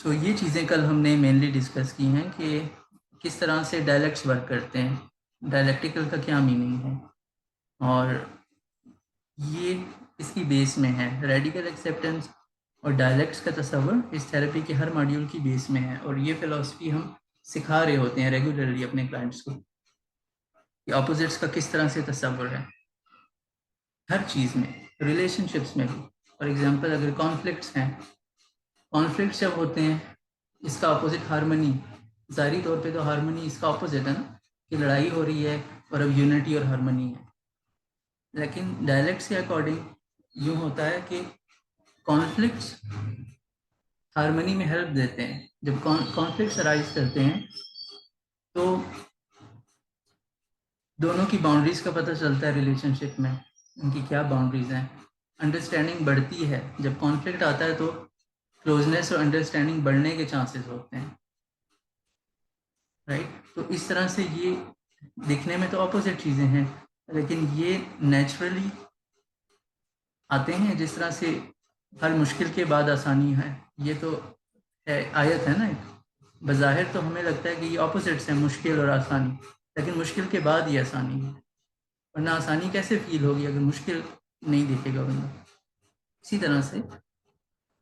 सो ये चीज़ें कल हमने मेनली डिस्कस की हैं कि किस तरह से डायलेक्ट्स वर्क करते हैं, डायलेक्टिकल का क्या मीनिंग है, और ये इसकी बेस में है रेडिकल एक्सेप्टेंस और डायलेक्ट्स का तस्वर इस थेरेपी के हर मॉड्यूल की बेस में है। और ये फिलॉसफी हम सिखा रहे होते हैं रेगुलरली अपने क्लाइंट्स को कि ऑपोजिट्स का किस तरह से तस्वर है हर चीज़ में, रिलेशनशिप्स में भी। फॉर एग्जांपल अगर कॉन्फ्लिक्ट्स हैं, कॉन्फ्लिक्ट्स जब होते हैं इसका अपोजिट हारमनी, ज़ाहिरी तौर पे तो हारमनी इसका अपोजिट है ना, कि लड़ाई हो रही है और अब यूनिटी और हारमनी है। लेकिन डायलेक्ट्स के अकॉर्डिंग यूँ होता है कि कॉन्फ्लिक्ट्स हारमनी में हेल्प देते हैं। जब कॉन्फ्लिक्ट्स अराइज करते हैं तो दोनों की बाउंड्रीज का पता चलता है रिलेशनशिप में, उनकी क्या बाउंड्रीज हैं, अंडरस्टैंडिंग बढ़ती है। जब कॉन्फ्लिक्ट आता है तो क्लोजनेस और अंडरस्टैंडिंग बढ़ने के चांसेस होते हैं, राइट। तो इस तरह से ये दिखने में तो अपोजिट चीज़ें हैं, लेकिन ये नेचुरली आते हैं। जिस तरह से हर मुश्किल के बाद आसानी है, ये तो है, आयत है ना एक। बज़ाहिर तो हमें लगता है कि ये ऑपोजिट्स हैं, मुश्किल और आसानी, लेकिन मुश्किल के बाद ये आसानी है। वरना आसानी कैसे फील होगी अगर मुश्किल नहीं दिखेगा बंदा। इसी तरह से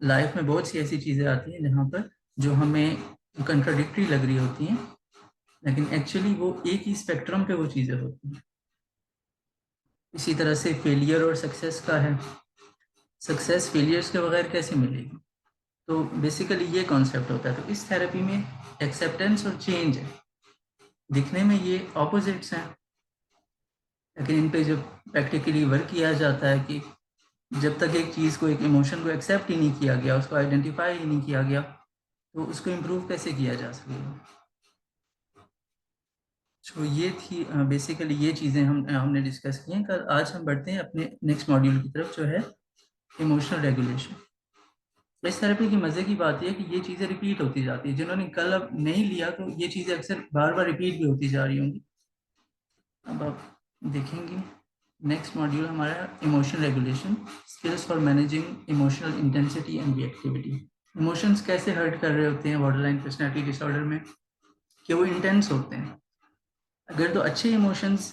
लाइफ में बहुत सी ऐसी चीज़ें आती हैं जहाँ पर जो हमें कंट्राडिक्टरी लग रही होती हैं, लेकिन एक्चुअली वो एक ही स्पेक्ट्रम पे वो चीज़ें होती हैं। इसी तरह से फेलियर और सक्सेस का है, सक्सेस फेलियर्स के बगैर कैसे मिलेगी। तो बेसिकली ये कॉन्सेप्ट होता है। तो इस थेरेपी में एक्सेप्टेंस और चेंज है, दिखने में ये ऑपोजिट्स हैं, लेकिन इन पे जब प्रैक्टिकली वर्क किया जाता है कि जब तक एक चीज़ को, एक इमोशन को एक्सेप्ट ही नहीं किया गया, उसको आइडेंटिफाई ही नहीं किया गया, तो उसको इम्प्रूव कैसे किया जा सकेगा। तो ये थी बेसिकली ये चीज़ें हमने डिस्कस की हैं कल। आज हम बढ़ते हैं अपने नेक्स्ट मॉड्यूल की तरफ, जो है इमोशनल रेगुलेशन। इस थेरेपी की मज़े की बात यह है कि ये चीज़ें रिपीट होती जाती है। जिन्होंने कल अब नहीं लिया तो ये चीज़ें अक्सर बार बार रिपीट भी होती जा रही होंगी। अब आप देखेंगे नेक्स्ट मॉड्यूल हमारा emotion regulation, skills for managing emotional intensity and reactivity. Emotions कैसे हर्ट कर रहे होते हैं बॉर्डरलाइन पर्सनैलिटी डिसऑर्डर में, कि वो इंटेंस होते हैं। अगर तो अच्छे इमोशंस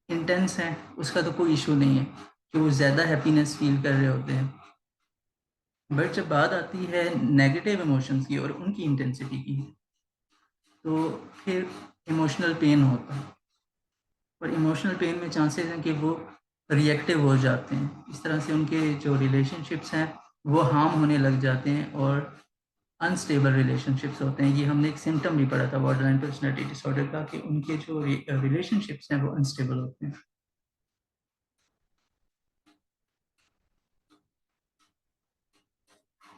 इंटेंस हैं उसका तो कोई इशू नहीं है कि वो ज़्यादा हैप्पीनेस फील कर रहे होते हैं, बट जब बात आती है नेगेटिव इमोशंस की और उनकी इंटेंसिटी की, तो फिर इमोशनल पेन होता है। और इमोशनल पेन में चांसेस हैं कि वो रिएक्टिव हो जाते हैं। इस तरह से उनके जो रिलेशनशिप्स हैं वो हार्म होने लग जाते हैं और अनस्टेबल रिलेशनशिप्स होते हैं। ये हमने एक सिम्टम भी पढ़ा था बॉर्डरलाइन पर्सनैलिटी डिसऑर्डर का, कि उनके जो रिलेशनशिप्स हैं वो अनस्टेबल होते हैं।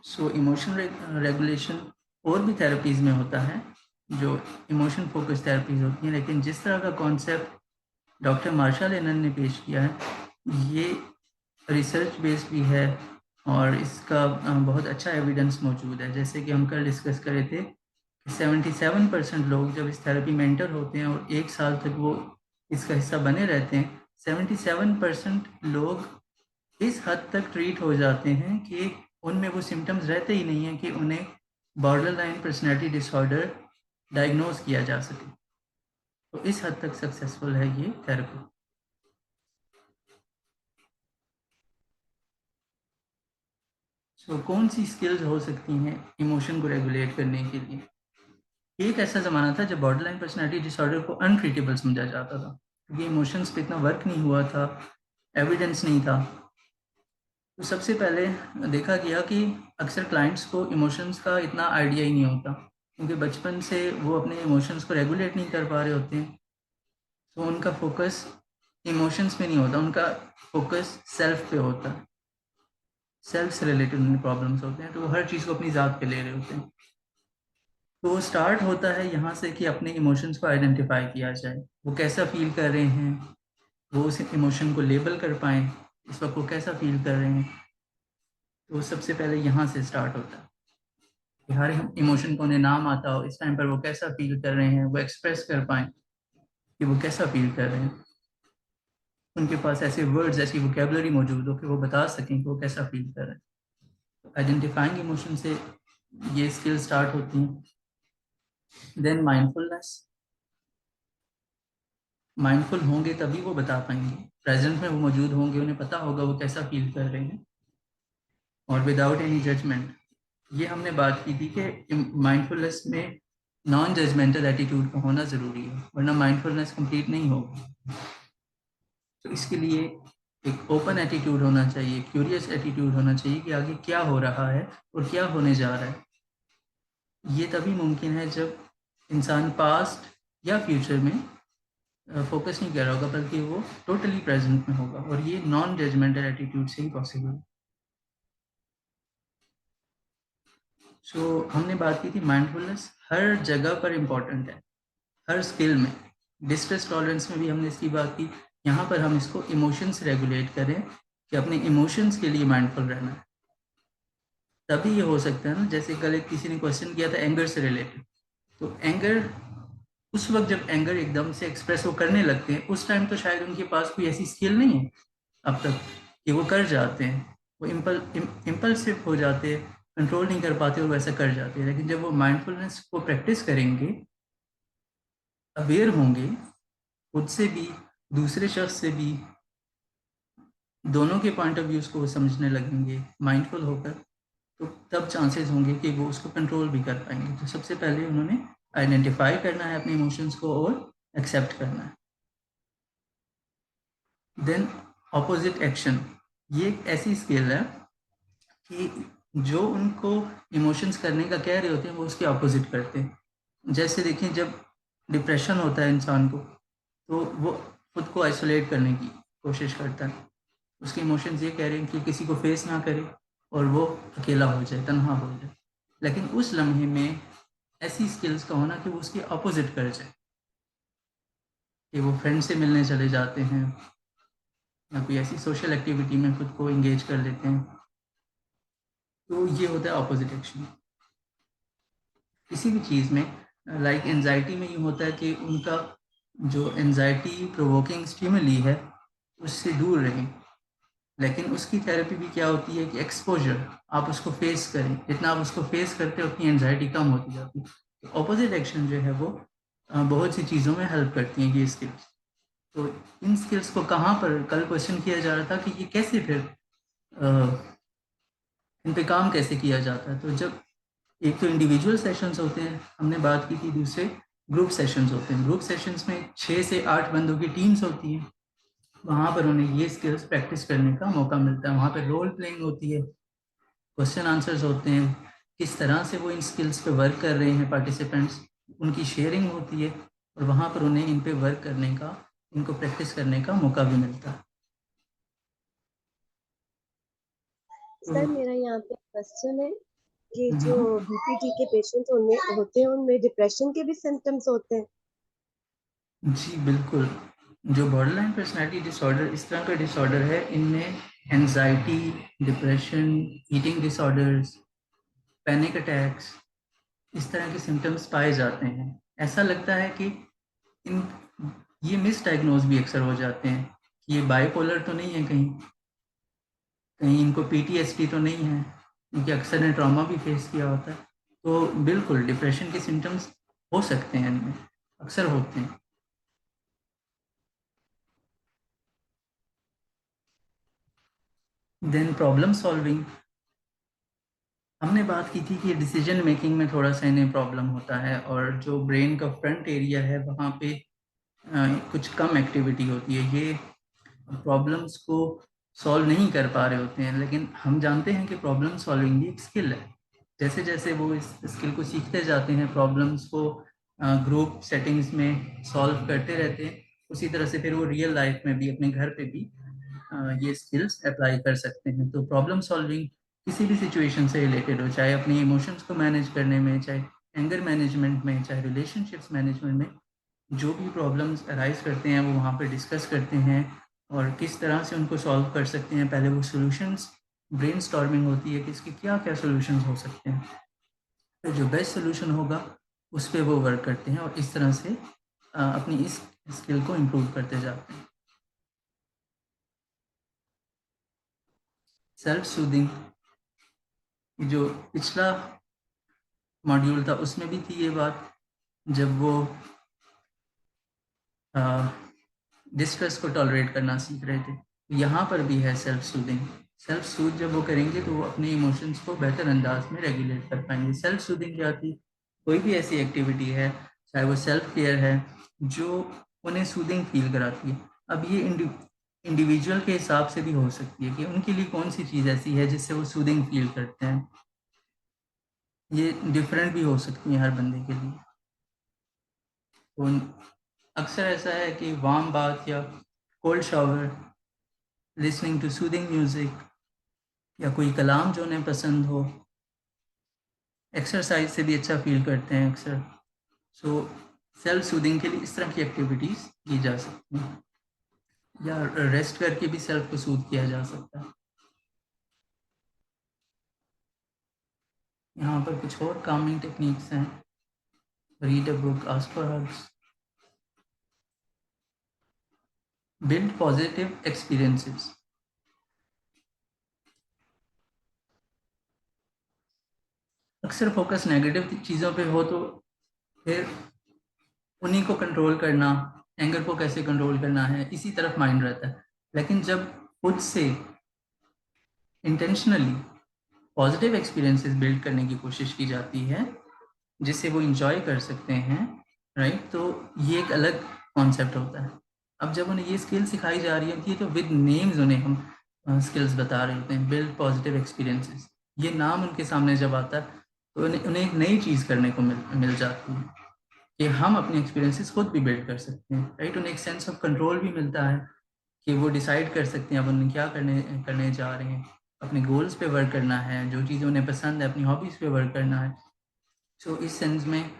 सो इमोशनल रेगुलेशन और भी थेरेपीज़ में होता है जो इमोशन फोकस थेरेपीज़ होती हैं, लेकिन जिस तरह का कॉन्सेप्ट डॉक्टर मार्शल एनन ने पेश किया है ये रिसर्च बेस्ड भी है और इसका बहुत अच्छा एविडेंस मौजूद है। जैसे कि हम कल डिस्कस कर रहे थे कि 77% लोग जब इस थेरेपी में एंटर होते हैं और 1 साल तक वो इसका हिस्सा बने रहते हैं, 77% लोग इस हद तक ट्रीट हो जाते हैं कि उनमें वो सिम्टम्स रहते ही नहीं हैं कि उन्हें border line personality disorder diagnose किया जा सके। तो इस हद तक सक्सेसफुल है ये थेरेपी। कौन सी स्किल्स हो सकती हैं इमोशन को रेगुलेट करने के लिए। एक ऐसा ज़माना था जब बॉर्डर लाइन पर्सनैलिटी डिसऑर्डर को अनट्रीटेबल समझा जाता था, क्योंकि इमोशंस पे इतना वर्क नहीं हुआ था, एविडेंस नहीं था। तो सबसे पहले देखा गया कि अक्सर क्लाइंट्स को इमोशंस का इतना आइडिया ही नहीं होता, क्योंकि बचपन से वो अपने इमोशंस को रेगुलेट नहीं कर पा रहे होते हैं। तो उनका फोकस इमोशंस में नहीं होता, उनका फोकस सेल्फ पे होता है। सेल्फ से रिलेटेड उन्हें प्रॉब्लम्स होते हैं, तो वो हर चीज़ को अपनी ज़ात पे ले रहे होते हैं। तो वो स्टार्ट होता है यहाँ से कि अपने इमोशंस को आइडेंटिफाई किया जाए, वो कैसा फील कर रहे हैं, वो उस इमोशन को लेबल कर पाएँ, इस वक्त वो कैसा फील कर रहे हैं। तो सबसे पहले यहाँ से स्टार्ट होता है कि हर इमोशन को उन्हें नाम आता हो, इस टाइम पर वो कैसा फील कर रहे हैं, वो एक्सप्रेस कर पाएँ कि वो कैसा फील कर रहे हैं। उनके पास ऐसे वर्ड्स, ऐसी वोकेबलरी मौजूद हो कि वो बता सकें कि वो कैसा फील कर रहे हैं। आइडेंटिफाइंग इमोशन से ये स्किल स्टार्ट होती हैं। देन माइंडफुलनेस, माइंडफुल होंगे तभी वो बता पाएंगे, प्रेजेंट में वो मौजूद होंगे, उन्हें पता होगा वो कैसा फील कर रहे हैं। और विदाउट एनी जजमेंट, ये हमने बात की थी कि माइंडफुलनेस में नॉन जजमेंटल एटीट्यूड का होना ज़रूरी है, वरना माइंडफुलनेस कंप्लीट नहीं होगी। तो इसके लिए एक ओपन एटीट्यूड होना चाहिए, क्यूरियस एटीट्यूड होना चाहिए कि आगे क्या हो रहा है और क्या होने जा रहा है। ये तभी मुमकिन है जब इंसान पास्ट या फ्यूचर में फोकस नहीं कर रहा होगा, बल्कि वो टोटली प्रेजेंट में होगा, और ये नॉन जजमेंटल एटीट्यूड से ही पॉसिबल है। सो हमने बात की थी माइंडफुलनेस हर जगह पर इम्पॉर्टेंट है, हर स्किल में। डिस्ट्रेस टॉलरेंस में भी हमने इसकी बात की। यहाँ पर हम इसको इमोशंस रेगुलेट करें कि अपने इमोशंस के लिए माइंडफुल रहना है। तभी ये हो सकता है ना, जैसे कल एक किसी ने क्वेश्चन किया था एंगर से रिलेटेड। तो एंगर, उस वक्त जब एंगर एकदम से एक्सप्रेस वो करने लगते हैं, उस टाइम तो शायद उनके पास कोई ऐसी स्किल नहीं है अब तक कि वो कर जाते हैं, वो इम्पल्सिव हो जाते हैं, कंट्रोल नहीं कर पाते और वैसा कर जाते हैं। लेकिन जब वो माइंडफुलनेस को प्रैक्टिस करेंगे, अवेयर होंगे खुद से भी, दूसरे शख्स से भी, दोनों के पॉइंट ऑफ व्यूज को वो समझने लगेंगे माइंडफुल होकर, तो तब चांसेस होंगे कि वो उसको कंट्रोल भी कर पाएंगे। तो सबसे पहले उन्होंने आइडेंटिफाई करना है अपने इमोशंस को और एक्सेप्ट करना है। देन ऑपोजिट एक्शन, ये एक ऐसी स्किल है कि जो उनको इमोशंस करने का कह रहे होते हैं वो उसके ऑपोजिट करते हैं। जैसे देखिए, जब डिप्रेशन होता है इंसान को, तो वो खुद को आइसोलेट करने की कोशिश करता है। उसके इमोशंस ये कह रहे हैं कि किसी को फेस ना करे और वो अकेला हो जाए, तन्हा हो जाए। लेकिन उस लम्हे में ऐसी स्किल्स का होना कि वो उसके अपोजिट कर जाए, कि वो फ्रेंड से मिलने चले जाते हैं या कोई ऐसी सोशल एक्टिविटी में खुद को इंगेज कर लेते हैं। तो ये होता है अपोजिट एक्शन। किसी भी चीज़ में, लाइक एनजाइटी में ये होता है कि उनका जो एनजाइटी प्रोवोकिंग स्टिमुली है उससे दूर रहें। लेकिन उसकी थेरेपी भी क्या होती है कि एक्सपोजर, आप उसको फेस करें, जितना आप उसको फेस करते हैं उतनी एनजाइटी कम होती जाती है। तो ऑपोजिट एक्शन जो है वो बहुत सी चीज़ों में हेल्प करती हैं ये स्किल्स। तो इन स्किल्स को कहाँ पर, कल क्वेश्चन किया जा रहा था कि ये कैसे फिर इन पे काम कैसे किया जाता है। तो जब एक तो इंडिविजुअल सेशंस होते हैं, हमने बात की थी, दूसरे ग्रुप सेशंस होते हैं। ग्रुप सेशंस में 6 से 8 बंदों की टीम्स होती हैं, वहाँ पर उन्हें ये स्किल्स प्रैक्टिस करने का मौका मिलता है। वहाँ पर रोल प्लेइंग होती है, क्वेश्चन आंसर्स होते हैं, किस तरह से वो इन स्किल्स पे वर्क कर रहे हैं पार्टिसिपेंट्स, उनकी शेयरिंग होती है, और वहाँ पर उन्हें इन पे वर्क करने का, इनको प्रैक्टिस करने का मौका भी मिलता है। तो सर मेरा यहाँ पे क्वेश्चन है कि जो हम्म, बीपीटी के पेशेंट होते हैं उनमें डिप्रेशन के भी सिम्टम्स होते हैं। जी बिल्कुल। जो बॉर्डरलाइन पर्सनैलिटी डिसऑर्डर इस तरह का डिसऑर्डर है, इनमें anxiety, depression, eating disorders, panic attacks, इस तरह के सिम्टम्स पाए जाते हैं। ऐसा लगता है कि इन ये मिस डायग्नोज भी अक्सर हो जाते हैं कि ये बाइपोलर तो नहीं है, कहीं कहीं इनको पीटीएसडी तो नहीं है, क्योंकि अक्सर ने ट्रॉमा भी फेस किया होता है। तो बिल्कुल डिप्रेशन के सिम्टम्स हो सकते हैं इनमें, अक्सर होते हैं। देन प्रॉब्लम सॉल्विंग, हमने बात की थी कि डिसीजन मेकिंग में थोड़ा सा इन्हें प्रॉब्लम होता है, और जो ब्रेन का फ्रंट एरिया है वहाँ पे कुछ कम एक्टिविटी होती है। ये प्रॉब्लम्स को सॉल्व नहीं कर पा रहे होते हैं। लेकिन हम जानते हैं कि प्रॉब्लम सॉल्विंग भी एक स्किल है। जैसे जैसे वो इस स्किल को सीखते जाते हैं, प्रॉब्लम्स को ग्रुप सेटिंग्स में सॉल्व करते रहते हैं, उसी तरह से फिर वो रियल लाइफ में भी, अपने घर पे भी ये स्किल्स अप्लाई कर सकते हैं। तो प्रॉब्लम सॉल्विंग किसी भी सिचुएशन से रिलेटेड हो, चाहे अपने इमोशंस को मैनेज करने में, चाहे एंगर मैनेजमेंट में, चाहे रिलेशनशिप्स मैनेजमेंट में, जो भी प्रॉब्लम्स अराइज करते हैं वो वहाँ पे डिस्कस करते हैं, और किस तरह से उनको सॉल्व कर सकते हैं। पहले वो सॉल्यूशंस ब्रेनस्टॉर्मिंग होती है कि इसके क्या क्या सॉल्यूशंस हो सकते हैं, फिर जो बेस्ट सॉल्यूशन होगा उस पर वो वर्क करते हैं, और इस तरह से अपनी इस स्किल को इम्प्रूव करते जाते हैं। सेल्फ सूदिंग, जो पिछला मॉड्यूल था उसमें भी थी ये बात, जब वो डिस्ट्रेस को टॉलरेट करना सीख रहे थे। यहाँ पर भी है सेल्फ सूदिंग। सेल्फ सूद जब वो करेंगे तो वो अपने इमोशंस को बेहतर अंदाज में रेगुलेट कर पाएंगे। सेल्फ सूदिंग क्या थी? कोई भी ऐसी एक्टिविटी है, चाहे वो सेल्फ केयर है, जो उन्हें सूदिंग फील कराती है। अब ये इंडिविजुअल के हिसाब से भी हो सकती है कि उनके लिए कौन सी चीज़ ऐसी है जिससे वो सूदिंग फील करते हैं। ये डिफरेंट भी हो सकती है हर बंदे के लिए। तो अक्सर ऐसा है कि वार्म बाथ या cold shower, listening to soothing music, या कोई कलाम जो उन्हें पसंद हो, एक्सरसाइज से भी अच्छा फील करते हैं अक्सर। सो सेल्फ सूदिंग के लिए इस तरह की एक्टिविटीज़ की जा सकती हैं, या रेस्ट करके भी सेल्फ को सूद किया जा सकता है। यहाँ पर कुछ और कामिंग टेक्निक्स हैं। Read a book, ask for hugs, build positive experiences. अक्सर फोकस नेगेटिव चीज़ों पे हो तो फिर उन्हीं को कंट्रोल करना, एंगर को कैसे कंट्रोल करना है, इसी तरफ माइंड रहता है। लेकिन जब खुद से इंटेंशनली पॉजिटिव एक्सपीरियंसेस बिल्ड करने की कोशिश की जाती है जिससे वो इंजॉय कर सकते हैं, राइट, तो ये एक अलग कॉन्सेप्ट होता है। अब जब उन्हें ये स्किल सिखाई जा रही होती है तो विद नेम्स उन्हें हम स्किल्स बता रहे होते हैं। बिल्ड पॉजिटिव एक्सपीरियंसेस, ये नाम उनके सामने जब आता है तो उन्हें एक नई चीज़ करने को मिल जाती है कि हम अपने एक्सपीरियंसेस खुद भी बिल्ड कर सकते हैं, राइट। उन्हें एक सेंस ऑफ कंट्रोल भी मिलता है कि वो डिसाइड कर सकते हैं अब उन्हें क्या करने करने जा रहे हैं। अपने गोल्स पे वर्क करना है, जो चीज़ें उन्हें पसंद है अपनी हॉबीज़ पे वर्क करना है। सो इस सेंस में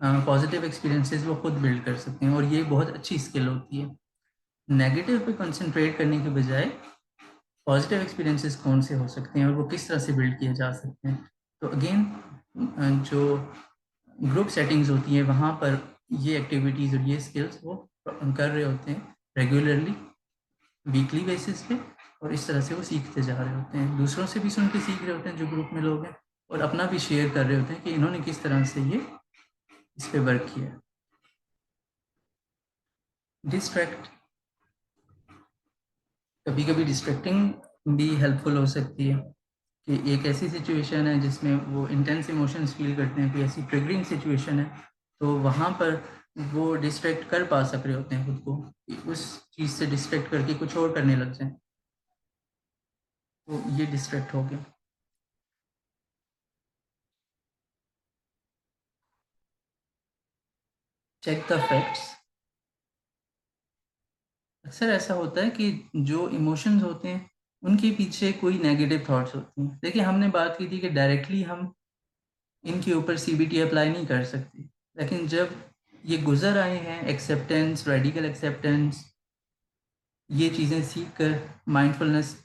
पॉजिटिव एक्सपीरियंसेस वो खुद बिल्ड कर सकते हैं, और ये बहुत अच्छी स्किल होती है। नेगेटिव पे कंसंट्रेट करने के बजाय पॉजिटिव एक्सपीरियंसेस कौन से हो सकते हैं और वो किस तरह से बिल्ड किए जा सकते हैं। तो अगेन जो ग्रुप सेटिंग्स होती हैं वहाँ पर ये एक्टिविटीज़ और ये स्किल्स वो कर रहे होते हैं रेगुलरली, वीकली बेसिस पे, और इस तरह से वो सीखते जा रहे होते हैं। दूसरों से भी सुन के सीख रहे होते हैं जो ग्रुप में लोग हैं, और अपना भी शेयर कर रहे होते हैं कि इन्होंने किस तरह से ये इस पे वर्क किया। डिस्ट्रैक्ट, कभी कभी डिस्ट्रैक्टिंग भी हेल्पफुल हो सकती है कि एक ऐसी सिचुएशन है जिसमें वो इंटेंस इमोशंस फील करते हैं, कोई ऐसी ट्रिगरिंग सिचुएशन है, तो वहाँ पर वो डिस्ट्रैक्ट कर पा सक रहे होते हैं खुद को, कि उस चीज़ से डिस्ट्रैक्ट करके कुछ और करने लग जाएं, तो ये डिस्ट्रैक्ट हो गया। Check the facts. अक्सर ऐसा होता है कि जो इमोशंस होते हैं उनके पीछे कोई नेगेटिव थॉट्स होती हैं। देखिए, हमने बात की थी कि डायरेक्टली हम इनके ऊपर सीबीटी अप्लाई नहीं कर सकते, लेकिन जब ये गुजर आए हैं, एक्सेप्टेंस, रेडिकल एक्सेप्टेंस, ये चीज़ें सीख कर, माइंडफुलनेस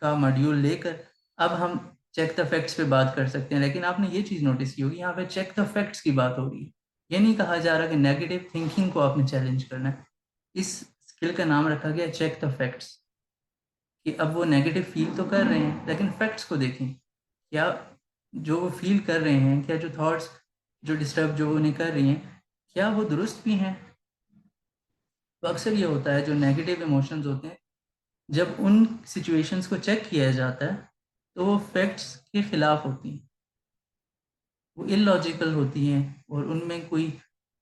का मॉड्यूल लेकर, अब हम चेक द फैक्ट्स पे बात कर सकते हैं। लेकिन आपने ये चीज़ नोटिस की होगी, यहाँ पे चेक द फैक्ट्स की बात हो रही है। ये नहीं कहा जा रहा कि नेगेटिव थिंकिंग को आपने चैलेंज करना है। इस स्किल का नाम रखा गया चेक द फैक्ट्स, कि अब वो नेगेटिव फील तो कर रहे हैं लेकिन फैक्ट्स को देखें। क्या जो वो फील कर रहे हैं, क्या जो थॉट्स जो डिस्टर्ब जो उन्हें कर रही हैं, क्या वो दुरुस्त भी हैं? तो अक्सर ये होता है जो नेगेटिव इमोशंस होते हैं, जब उन सिचुएशंस को चेक किया जाता है तो वो फैक्ट्स के खिलाफ होती हैं, वो इलॉजिकल होती हैं, और उनमें कोई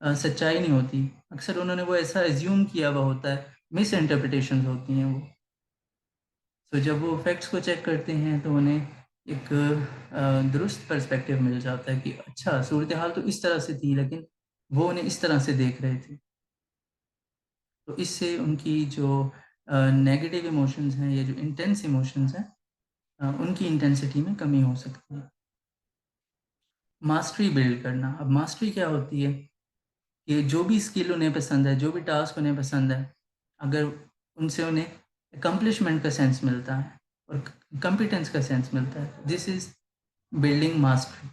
सच्चाई नहीं होती। अक्सर उन्होंने वो ऐसा एज्यूम किया हुआ होता है, मिस इंटरप्रिटेशन होती हैं वो। तो जब वो फैक्ट्स को चेक करते हैं तो उन्हें एक दुरुस्त पर्सपेक्टिव मिल जाता है कि अच्छा, सूरत हाल तो इस तरह से थी लेकिन वो उन्हें इस तरह से देख रहे थे। तो इससे उनकी जो नेगेटिव इमोशंस हैं या जो इंटेंस इमोशंस हैं, उनकी इंटेंसिटी में कमी हो सकती है। मास्टरी बिल्ड करना। अब मास्टरी क्या होती है कि जो भी स्किल उन्हें पसंद है, जो भी टास्क उन्हें पसंद है, अगर उनसे उन्हें अकम्पलिशमेंट का सेंस मिलता है और कॉम्पिटेंस का सेंस मिलता है, दिस इज बिल्डिंग मास्टरी।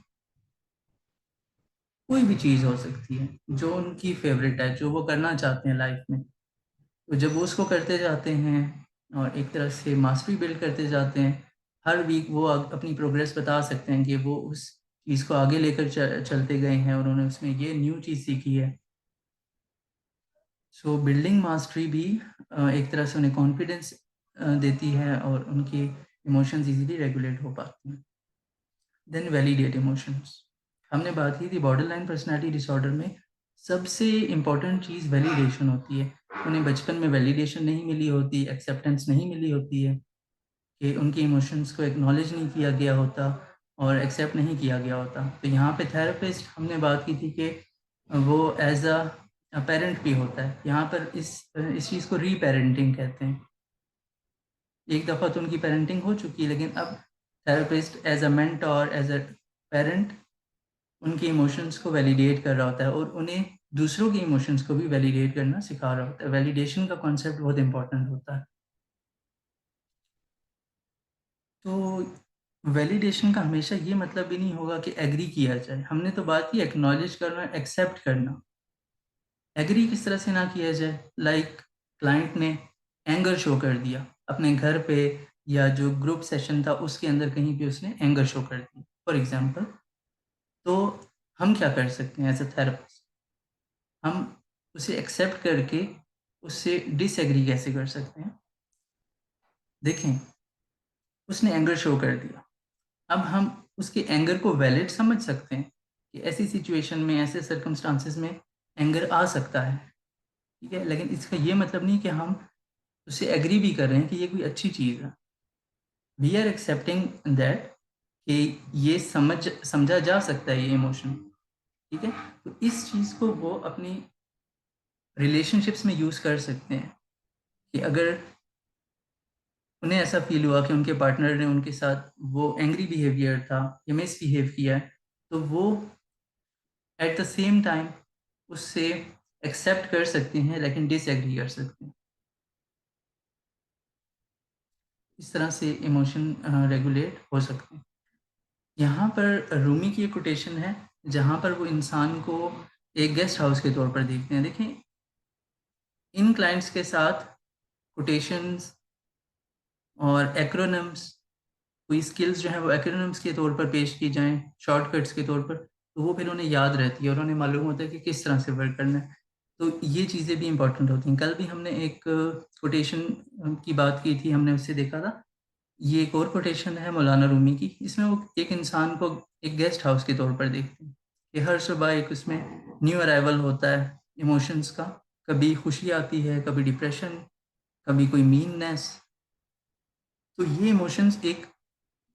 कोई भी चीज़ हो सकती है जो उनकी फेवरेट है, जो वो करना चाहते हैं लाइफ में, तो जब वो उसको करते जाते हैं और एक तरह से मास्टरी बिल्ड करते जाते हैं, हर वीक वो अपनी प्रोग्रेस बता सकते हैं कि वो उस चीज़ को आगे लेकर चलते गए हैं और उन्होंने उसमें ये न्यू चीज़ सीखी है। सो बिल्डिंग मास्टरी भी एक तरह से उन्हें कॉन्फिडेंस देती है और उनकी इमोशंस इजीली रेगुलेट हो पाते हैं। देन वैलिडेट इमोशंस, हमने बात की थी बॉर्डरलाइन पर्सनालिटी डिसऑर्डर में सबसे इम्पॉर्टेंट चीज़ वैलिडेशन होती है। उन्हें बचपन में वैलिडेशन नहीं मिली होती, एक्सेप्टेंस नहीं मिली होती है कि उनके इमोशंस को एक्नॉलेज नहीं किया गया होता और एक्सेप्ट नहीं किया गया होता। तो यहाँ पे थेरेपिस्ट हमने बात की थी कि वो एज अ पेरेंट भी होता है। यहाँ पर इस चीज़ को रीपेरेंटिंग कहते हैं। एक दफ़ा तो उनकी पेरेंटिंग हो चुकी है, लेकिन अब therapist as a mentor, as a parent उनके इमोशंस को वैलिडेट कर रहा होता है और उन्हें दूसरों के इमोशंस को भी वैलिडेट करना सिखा रहा होता है। वैलिडेशन का कॉन्सेप्ट बहुत इंपॉर्टेंट होता है। तो वैलिडेशन का हमेशा ये मतलब भी नहीं होगा कि एग्री किया जाए। हमने तो बात की एक्नॉलेज करना, एक्सेप्ट करना। एग्री किस तरह से ना किया जाए, लाइक क्लाइंट ने एंगर शो कर दिया अपने घर पे या जो ग्रुप सेशन था उसके अंदर कहीं पे उसने एंगर शो कर दी फॉर एग्जांपल। तो हम क्या कर सकते हैं एज अ थेरेपिस्ट, हम उसे एक्सेप्ट करके उससे डिसएग्री कैसे कर सकते हैं। देखें, उसने एंगर शो कर दिया, अब हम उसके एंगर को वैलिड समझ सकते हैं कि ऐसी सिचुएशन में, ऐसे सर्कमस्टांसेस में एंगर आ सकता है, ठीक है। लेकिन इसका ये मतलब नहीं कि हम उससे एग्री भी कर रहे हैं कि ये कोई अच्छी चीज़ है। वी आर एक्सेप्टिंग दैट कि ये समझा जा सकता है ये इमोशन, ठीक है। तो इस चीज़ को वो अपनी रिलेशनशिप्स में यूज़ कर सकते हैं कि अगर उन्हें ऐसा फील हुआ कि उनके पार्टनर ने उनके साथ वो एंग्री बिहेवियर था या मिसबिहेव किया है, तो वो एट द सेम टाइम उससे एक्सेप्ट कर सकते हैं लेकिन डिसएग्री कर सकते हैं। इस तरह से इमोशन रेगुलेट हो सकते हैं। यहाँ पर रूमी की एक कोटेशन है जहाँ पर वो इंसान को एक गेस्ट हाउस के तौर पर देखते हैं। देखें, इन क्लाइंट्स के साथ कोटेशंस और एक्रोनिम्स, कोई स्किल्स जो है वो एक्रोनिम्स के तौर पर पेश की जाएं, शॉर्टकट्स के तौर पर, तो वो फिर उन्हें याद रहती है और उन्हें मालूम होता है कि किस तरह से वर्क करना है। तो ये चीज़ें भी इंपॉर्टेंट होती हैं। कल भी हमने एक कोटेशन की बात की थी, हमने उससे देखा था। ये एक और कोटेशन है मौलाना रूमी की, इसमें वो एक इंसान को एक गेस्ट हाउस के तौर पर देखते हैं कि हर सुबह एक उसमें न्यू अराइवल होता है इमोशंस का। कभी खुशी आती है, कभी डिप्रेशन, कभी कोई मीननेस। तो ये इमोशंस एक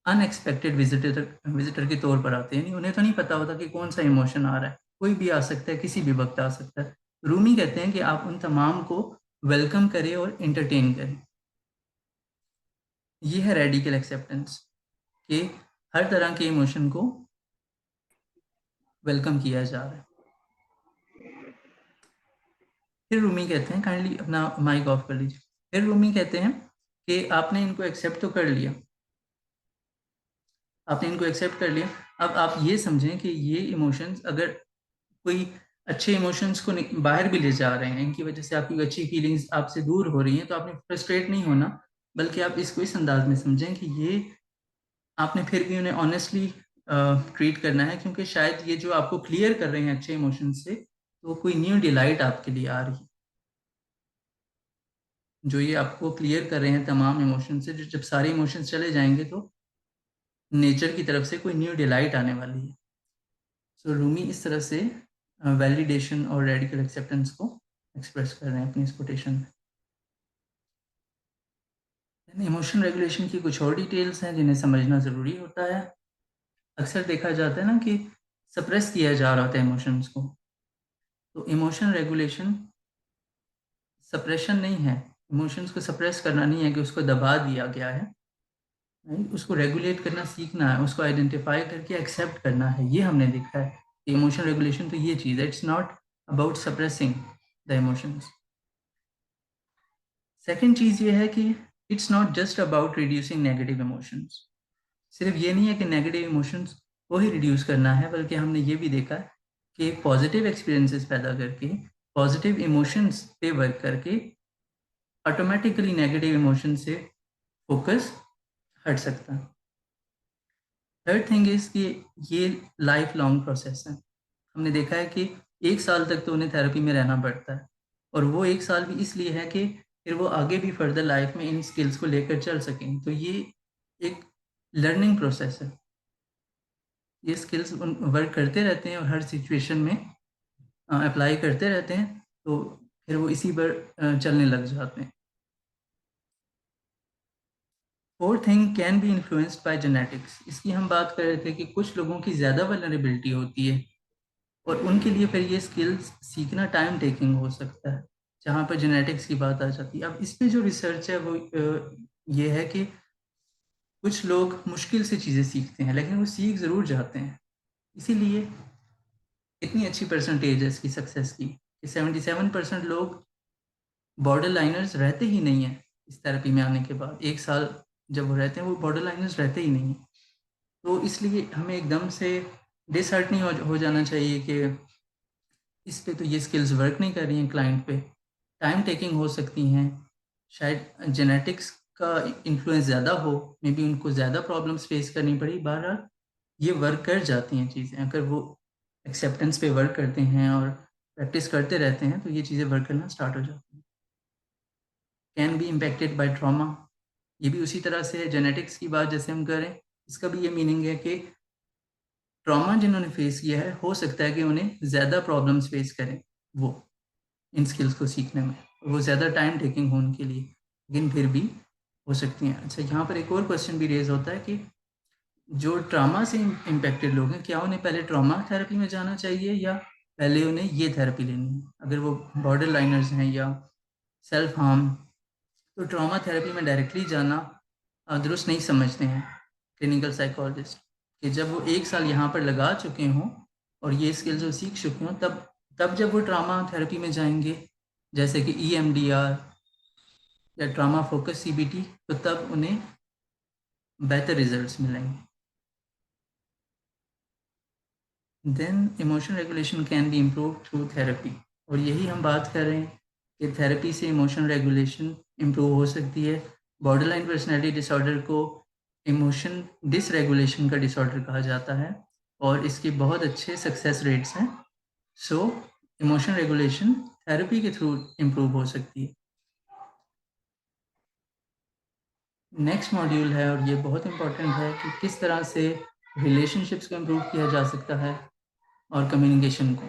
अनएक्सपेक्टेड विजिटर के तौर पर आते हैं। नहीं, उन्हें तो नहीं पता होता कि कौन सा इमोशन आ रहा है, कोई भी आ सकता है, किसी भी वक्त आ सकता है। रूमी कहते हैं कि आप उन तमाम को वेलकम करें और एंटरटेन करें। ये है रेडिकल एक्सेप्टेंस, कि हर तरह के इमोशन को वेलकम किया जा रहा है। फिर रूमी कहते हैं, काइंडली अपना माइक ऑफ कर लीजिए। फिर रूमी कहते हैं कि आपने इनको एक्सेप्ट तो कर लिया, आपने इनको एक्सेप्ट कर लिया। अब आप ये समझें कि ये इमोशंस अगर कोई अच्छे इमोशंस को बाहर भी ले जा रहे हैं, इनकी वजह से आपकी अच्छी फीलिंग्स आपसे दूर हो रही हैं, तो आपने फ्रस्ट्रेट नहीं होना, बल्कि आप इसको इस अंदाज में समझें कि ये आपने फिर भी उन्हें ऑनेस्टली ट्रीट करना है, क्योंकि शायद ये जो आपको क्लियर कर रहे हैं अच्छे इमोशन से, तो कोई न्यू डिलाइट आपके लिए आ रही है। जो ये आपको क्लियर कर रहे हैं तमाम इमोशन से, जो जब सारे इमोशंस चले जाएंगे तो नेचर की तरफ से कोई न्यू डिलाइट आने वाली है। सो रूमी इस तरह से वैलिडेशन और रेडिकल एक्सेप्टेंस को एक्सप्रेस कर रहे हैं अपनी इस कोटेशन में। इमोशन रेगुलेशन की कुछ और डिटेल्स हैं जिन्हें समझना ज़रूरी होता है। अक्सर देखा जाता है ना कि सप्रेस किया जा रहा होता है इमोशंस को। तो इमोशन रेगुलेशन सप्रेशन नहीं है, इमोशंस को सप्रेस करना नहीं है कि उसको दबा दिया गया है, नहीं, उसको रेगुलेट करना सीखना है, उसको आइडेंटिफाई करके एक्सेप्ट करना है। ये हमने देखा है कि इमोशन रेगुलेशन तो ये चीज़ है, it's not about suppressing the emotions. Second चीज़ ये है कि it's not just about reducing negative emotions. सिर्फ ये नहीं है कि नेगेटिव इमोशंस को ही रिड्यूस करना है, बल्कि हमने ये भी देखा है कि पॉजिटिव एक्सपीरियंसेस पैदा करके, पॉजिटिव इमोशंस पे वर्क करके ऑटोमेटिकली नेगेटिव इमोशन से फोकस हट सकता है। थर्ड थिंग इज कि ये लाइफ लॉन्ग प्रोसेस है। हमने देखा है कि 1 साल तक तो उन्हें थेरेपी में रहना पड़ता है, और वो 1 साल भी इसलिए है कि फिर वो आगे भी फर्दर लाइफ में इन स्किल्स को लेकर चल सकें। तो ये एक लर्निंग प्रोसेस है। ये स्किल्स वर्क करते रहते हैं और हर सिचुएशन में अप्लाई करते रहते हैं, तो फिर वो इसी पर चलने लग जाते हैं। Fourth thing can be influenced by genetics. इसकी हम बात कर रहे थे कि कुछ लोगों की ज़्यादा वल्नरेबिलिटी होती है, और उनके लिए फिर ये स्किल्स सीखना टाइम टेकिंग हो सकता है, जहाँ पर जेनेटिक्स की बात आ जाती है। अब इस पे जो रिसर्च है वो ये है कि कुछ लोग मुश्किल से चीज़ें सीखते हैं, लेकिन वो सीख ज़रूर जाते हैं। इसीलिए इतनी अच्छी परसेंटेज है इसकी सक्सेस की कि 77% लोग बॉर्डर लाइनर्स रहते ही नहीं है। इस थेरेपी में आने के बाद 1 साल जब वो रहते हैं, वो बॉर्डर लाइनर्स रहते ही नहीं है। तो इसलिए हमें एकदम से डिसहार्ट नहीं हो जाना चाहिए कि इस पे तो ये स्किल्स वर्क नहीं कर रही हैं क्लाइंट पे। टाइम टेकिंग हो सकती हैं, शायद जेनेटिक्स का इन्फ्लुएंस ज़्यादा हो, मे बी उनको ज़्यादा प्रॉब्लम्स फेस करनी पड़ी। बहरहाल ये वर्क कर जाती हैं चीज़ें, अगर वो एक्सेप्टेंस पे वर्क करते हैं और प्रैक्टिस करते रहते हैं तो ये चीज़ें वर्क करना स्टार्ट हो जाती हैं। Can be impacted by trauma. ये भी उसी तरह से जेनेटिक्स की बात जैसे हम करें, इसका भी ये मीनिंग है कि ट्रॉमा जिन्होंने फेस किया है, हो सकता है कि उन्हें ज़्यादा प्रॉब्लम्स फेस करें वो इन स्किल्स को सीखने में, वो ज़्यादा टाइम टेकिंग हो उनके लिए, लेकिन फिर भी हो सकती हैं। अच्छा, यहाँ पर एक और क्वेश्चन भी रेज होता है कि जो ट्रामा से इम्पेक्टेड लोग हैं, क्या उन्हें पहले ट्रॉमा थेरेपी में जाना चाहिए या पहले उन्हें ये थेरेपी लेनी है? अगर वो बॉर्डर लाइनर्स हैं या सेल्फ हार्म, तो ट्रॉमा थेरेपी में डायरेक्टली जाना दुरुस्त नहीं समझते हैं क्लिनिकल साइकोलॉजिस्ट, कि जब वो 1 साल यहाँ पर लगा चुके हों और ये स्किल्स वो सीख चुके हों, तब तब जब वो ट्रामा थेरेपी में जाएंगे, जैसे कि EMDR या ट्रामा फोकस CBT, तो तब उन्हें बेहतर रिजल्ट्स मिलेंगे। Then emotion regulation can be improve through therapy, और यही हम बात कर रहे हैं कि थेरेपी से इमोशन रेगुलेशन इम्प्रूव हो सकती है। बॉर्डरलाइन पर्सनैलिटी डिसऑर्डर को इमोशन डिसरेगुलेशन का डिसऑर्डर कहा जाता है, और इसके बहुत अच्छे सक्सेस रेट्स हैं। सो इमोशन रेगुलेशन थेरेपी के थ्रू इम्प्रूव हो सकती है। नेक्स्ट मॉड्यूल है, और ये बहुत इंपॉर्टेंट है, कि किस तरह से रिलेशनशिप्स को इम्प्रूव किया जा सकता है और कम्युनिकेशन को।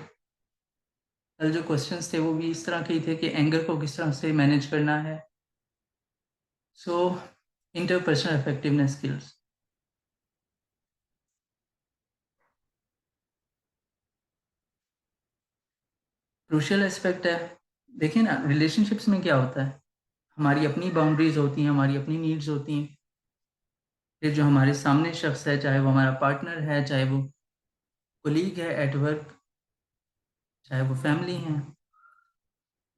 कल जो क्वेश्चंस थे वो भी इस तरह के ही थे कि एंगर को किस तरह से मैनेज करना है। So interpersonal effectiveness skills crucial aspect है। देखिए ना, रिलेशनशिप्स में क्या होता है, हमारी अपनी बाउंड्रीज होती हैं, हमारी अपनी नीड्स होती हैं। फिर जो हमारे सामने शख्स है, चाहे वो हमारा पार्टनर है, चाहे वो कोलीग है एट वर्क, चाहे वो फैमिली है,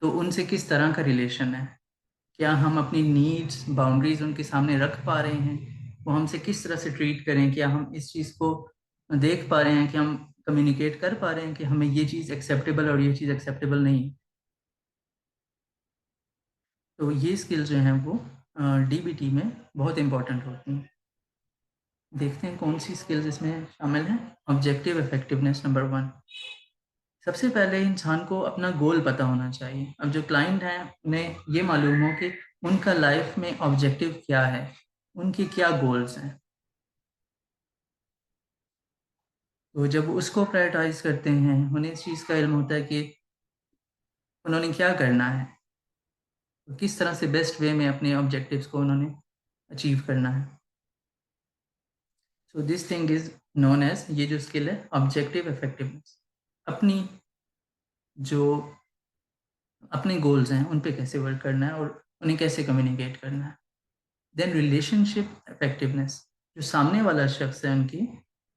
तो उनसे किस तरह का रिलेशन है, क्या हम अपनी नीड्स बाउंड्रीज उनके सामने रख पा रहे हैं, वो हमसे किस तरह से ट्रीट करें, क्या हम इस चीज़ को देख पा रहे हैं, कि हम कम्युनिकेट कर पा रहे हैं कि हमें ये चीज़ एक्सेप्टेबल और ये चीज़ एक्सेप्टेबल नहीं। तो ये स्किल्स जो हैं वो DBT में बहुत इंपॉर्टेंट होती हैं। देखते हैं कौन सी स्किल्स इसमें शामिल हैं। Objective effectiveness number 1। सबसे पहले इंसान को अपना गोल पता होना चाहिए। अब जो क्लाइंट हैं उन्हें ये मालूम हो कि उनका लाइफ में ऑब्जेक्टिव क्या है, उनके क्या गोल्स हैं। तो जब उसको प्रायोरिटाइज करते हैं, उन्हें इस चीज़ का इल्म होता है कि उन्होंने क्या करना है, तो किस तरह से बेस्ट वे में अपने ऑब्जेक्टिव्स को उन्होंने अचीव करना है। So this thing is known as, ये जो स्किल है, ऑब्जेक्टिव इफेक्टिवनेस। अपनी जो अपने गोल्स हैं उन पे कैसे वर्क करना है और उन्हें कैसे कम्युनिकेट करना है। देन रिलेशनशिप इफेक्टिवनेस, जो सामने वाला शख्स है उनकी,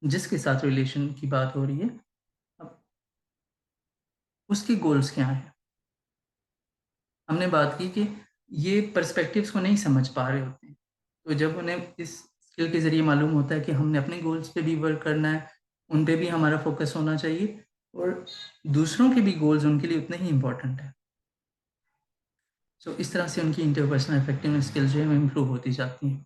जिसके साथ रिलेशन की बात हो रही है, अब उसके गोल्स क्या हैं। हमने बात की कि ये पर्सपेक्टिव्स को नहीं समझ पा रहे होते हैं, तो जब उन्हें इस स्किल के ज़रिए मालूम होता है कि हमने अपने गोल्स पे भी वर्क करना है, उन पे भी हमारा फोकस होना चाहिए, और दूसरों के भी गोल्स उनके लिए उतने ही इम्पोर्टेंट है। सो इस तरह से उनकी इंटरपर्सनल इफेक्टिवनेस स्किल्स जो है वो इम्प्रूव होती जाती हैं।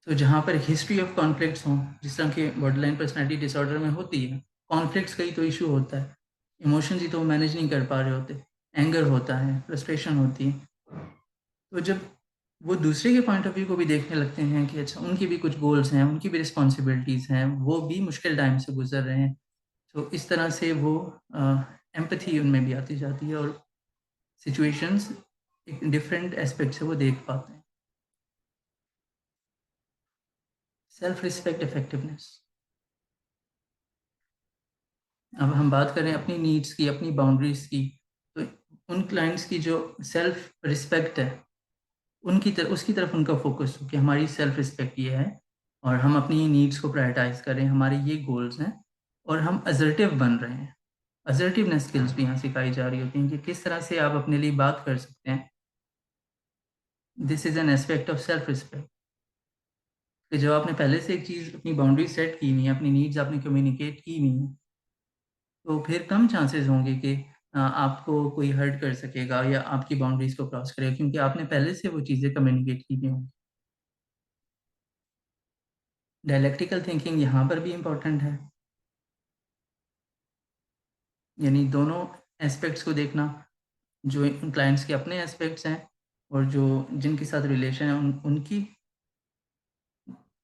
तो जहाँ पर हिस्ट्री ऑफ कॉन्फ्लिक्ट्स हों, जिस तरह के बॉर्डरलाइन पर्सनैलिटी डिसऑर्डर में होती है, कॉन्फ्लिक्ट्स का ही तो इशू होता है, इमोशंस ही तो मैनेज नहीं कर पा रहे होते, एंगर होता है, फ्रस्ट्रेशन होती है। तो जब वो दूसरे के पॉइंट ऑफ व्यू को भी देखने लगते हैं कि अच्छा उनकी भी कुछ गोल्स हैं, उनकी भी रिस्पॉन्सिबिलिटीज़ हैं, वो भी मुश्किल टाइम से गुजर रहे हैं, तो इस तरह से वो एम्पैथी उनमें भी आती जाती है और सिचुएशंस एक डिफरेंट एस्पेक्ट से वो देख पाते हैं। Self respect effectiveness. अब हम बात करें अपनी नीड्स की, अपनी बाउंड्रीज की, तो उन क्लाइंट्स की जो सेल्फ रिस्पेक्ट है, उनकी तरफ, उसकी तरफ उनका फोकस हो कि हमारी सेल्फ रिस्पेक्ट ये है और हम अपनी नीड्स को प्रायोरिटाइज करें, हमारे ये गोल्स हैं और हम असर्टिव बन रहे हैं। असर्टिवनेस स्किल्स भी यहाँ सिखाई जा रही होती हैं कि किस तरह से आप अपने लिए बात कर सकते हैं। This is an aspect of self respect कि जब आपने पहले से एक चीज़, अपनी बाउंड्री सेट की हुई है, अपनी नीड्स आपने कम्युनिकेट की हुई हैं, तो फिर कम चांसेस होंगे कि आपको कोई हर्ट कर सकेगा या आपकी बाउंड्रीज को क्रॉस करेगा, क्योंकि आपने पहले से वो चीज़ें कम्युनिकेट की हुई होंगी। डायलेक्टिकल थिंकिंग यहाँ पर भी इम्पोर्टेंट है, यानी दोनों एस्पेक्ट्स को देखना, जो क्लाइंट्स के अपने एस्पेक्ट्स हैं और जो जिनके साथ रिलेशन है उनकी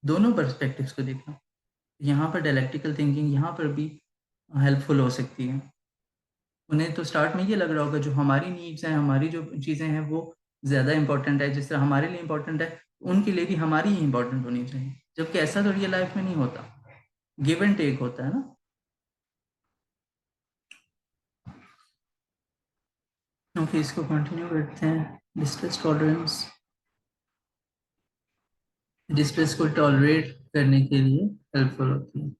दोनों पर्सपेक्टिव्स को देखना। यहाँ पर डायलेक्टिकल थिंकिंग यहाँ पर भी हेल्पफुल हो सकती है। उन्हें तो स्टार्ट में ये लग रहा होगा जो हमारी नीड्स हैं, हमारी जो चीज़ें हैं वो ज़्यादा इंपॉर्टेंट है, जिस तरह हमारे लिए इंपॉर्टेंट है उनके लिए भी हमारी ही इंपॉर्टेंट होनी चाहिए, जबकि ऐसा तो रियल लाइफ में नहीं होता, गिव एंड टेक होता है ना। ओके, इसको कंटिन्यू करते हैं। डिस्ट्रेस टॉलरेंस, डिस्ट्रेस को टॉलरेट करने के लिए हेल्पफुल होती है।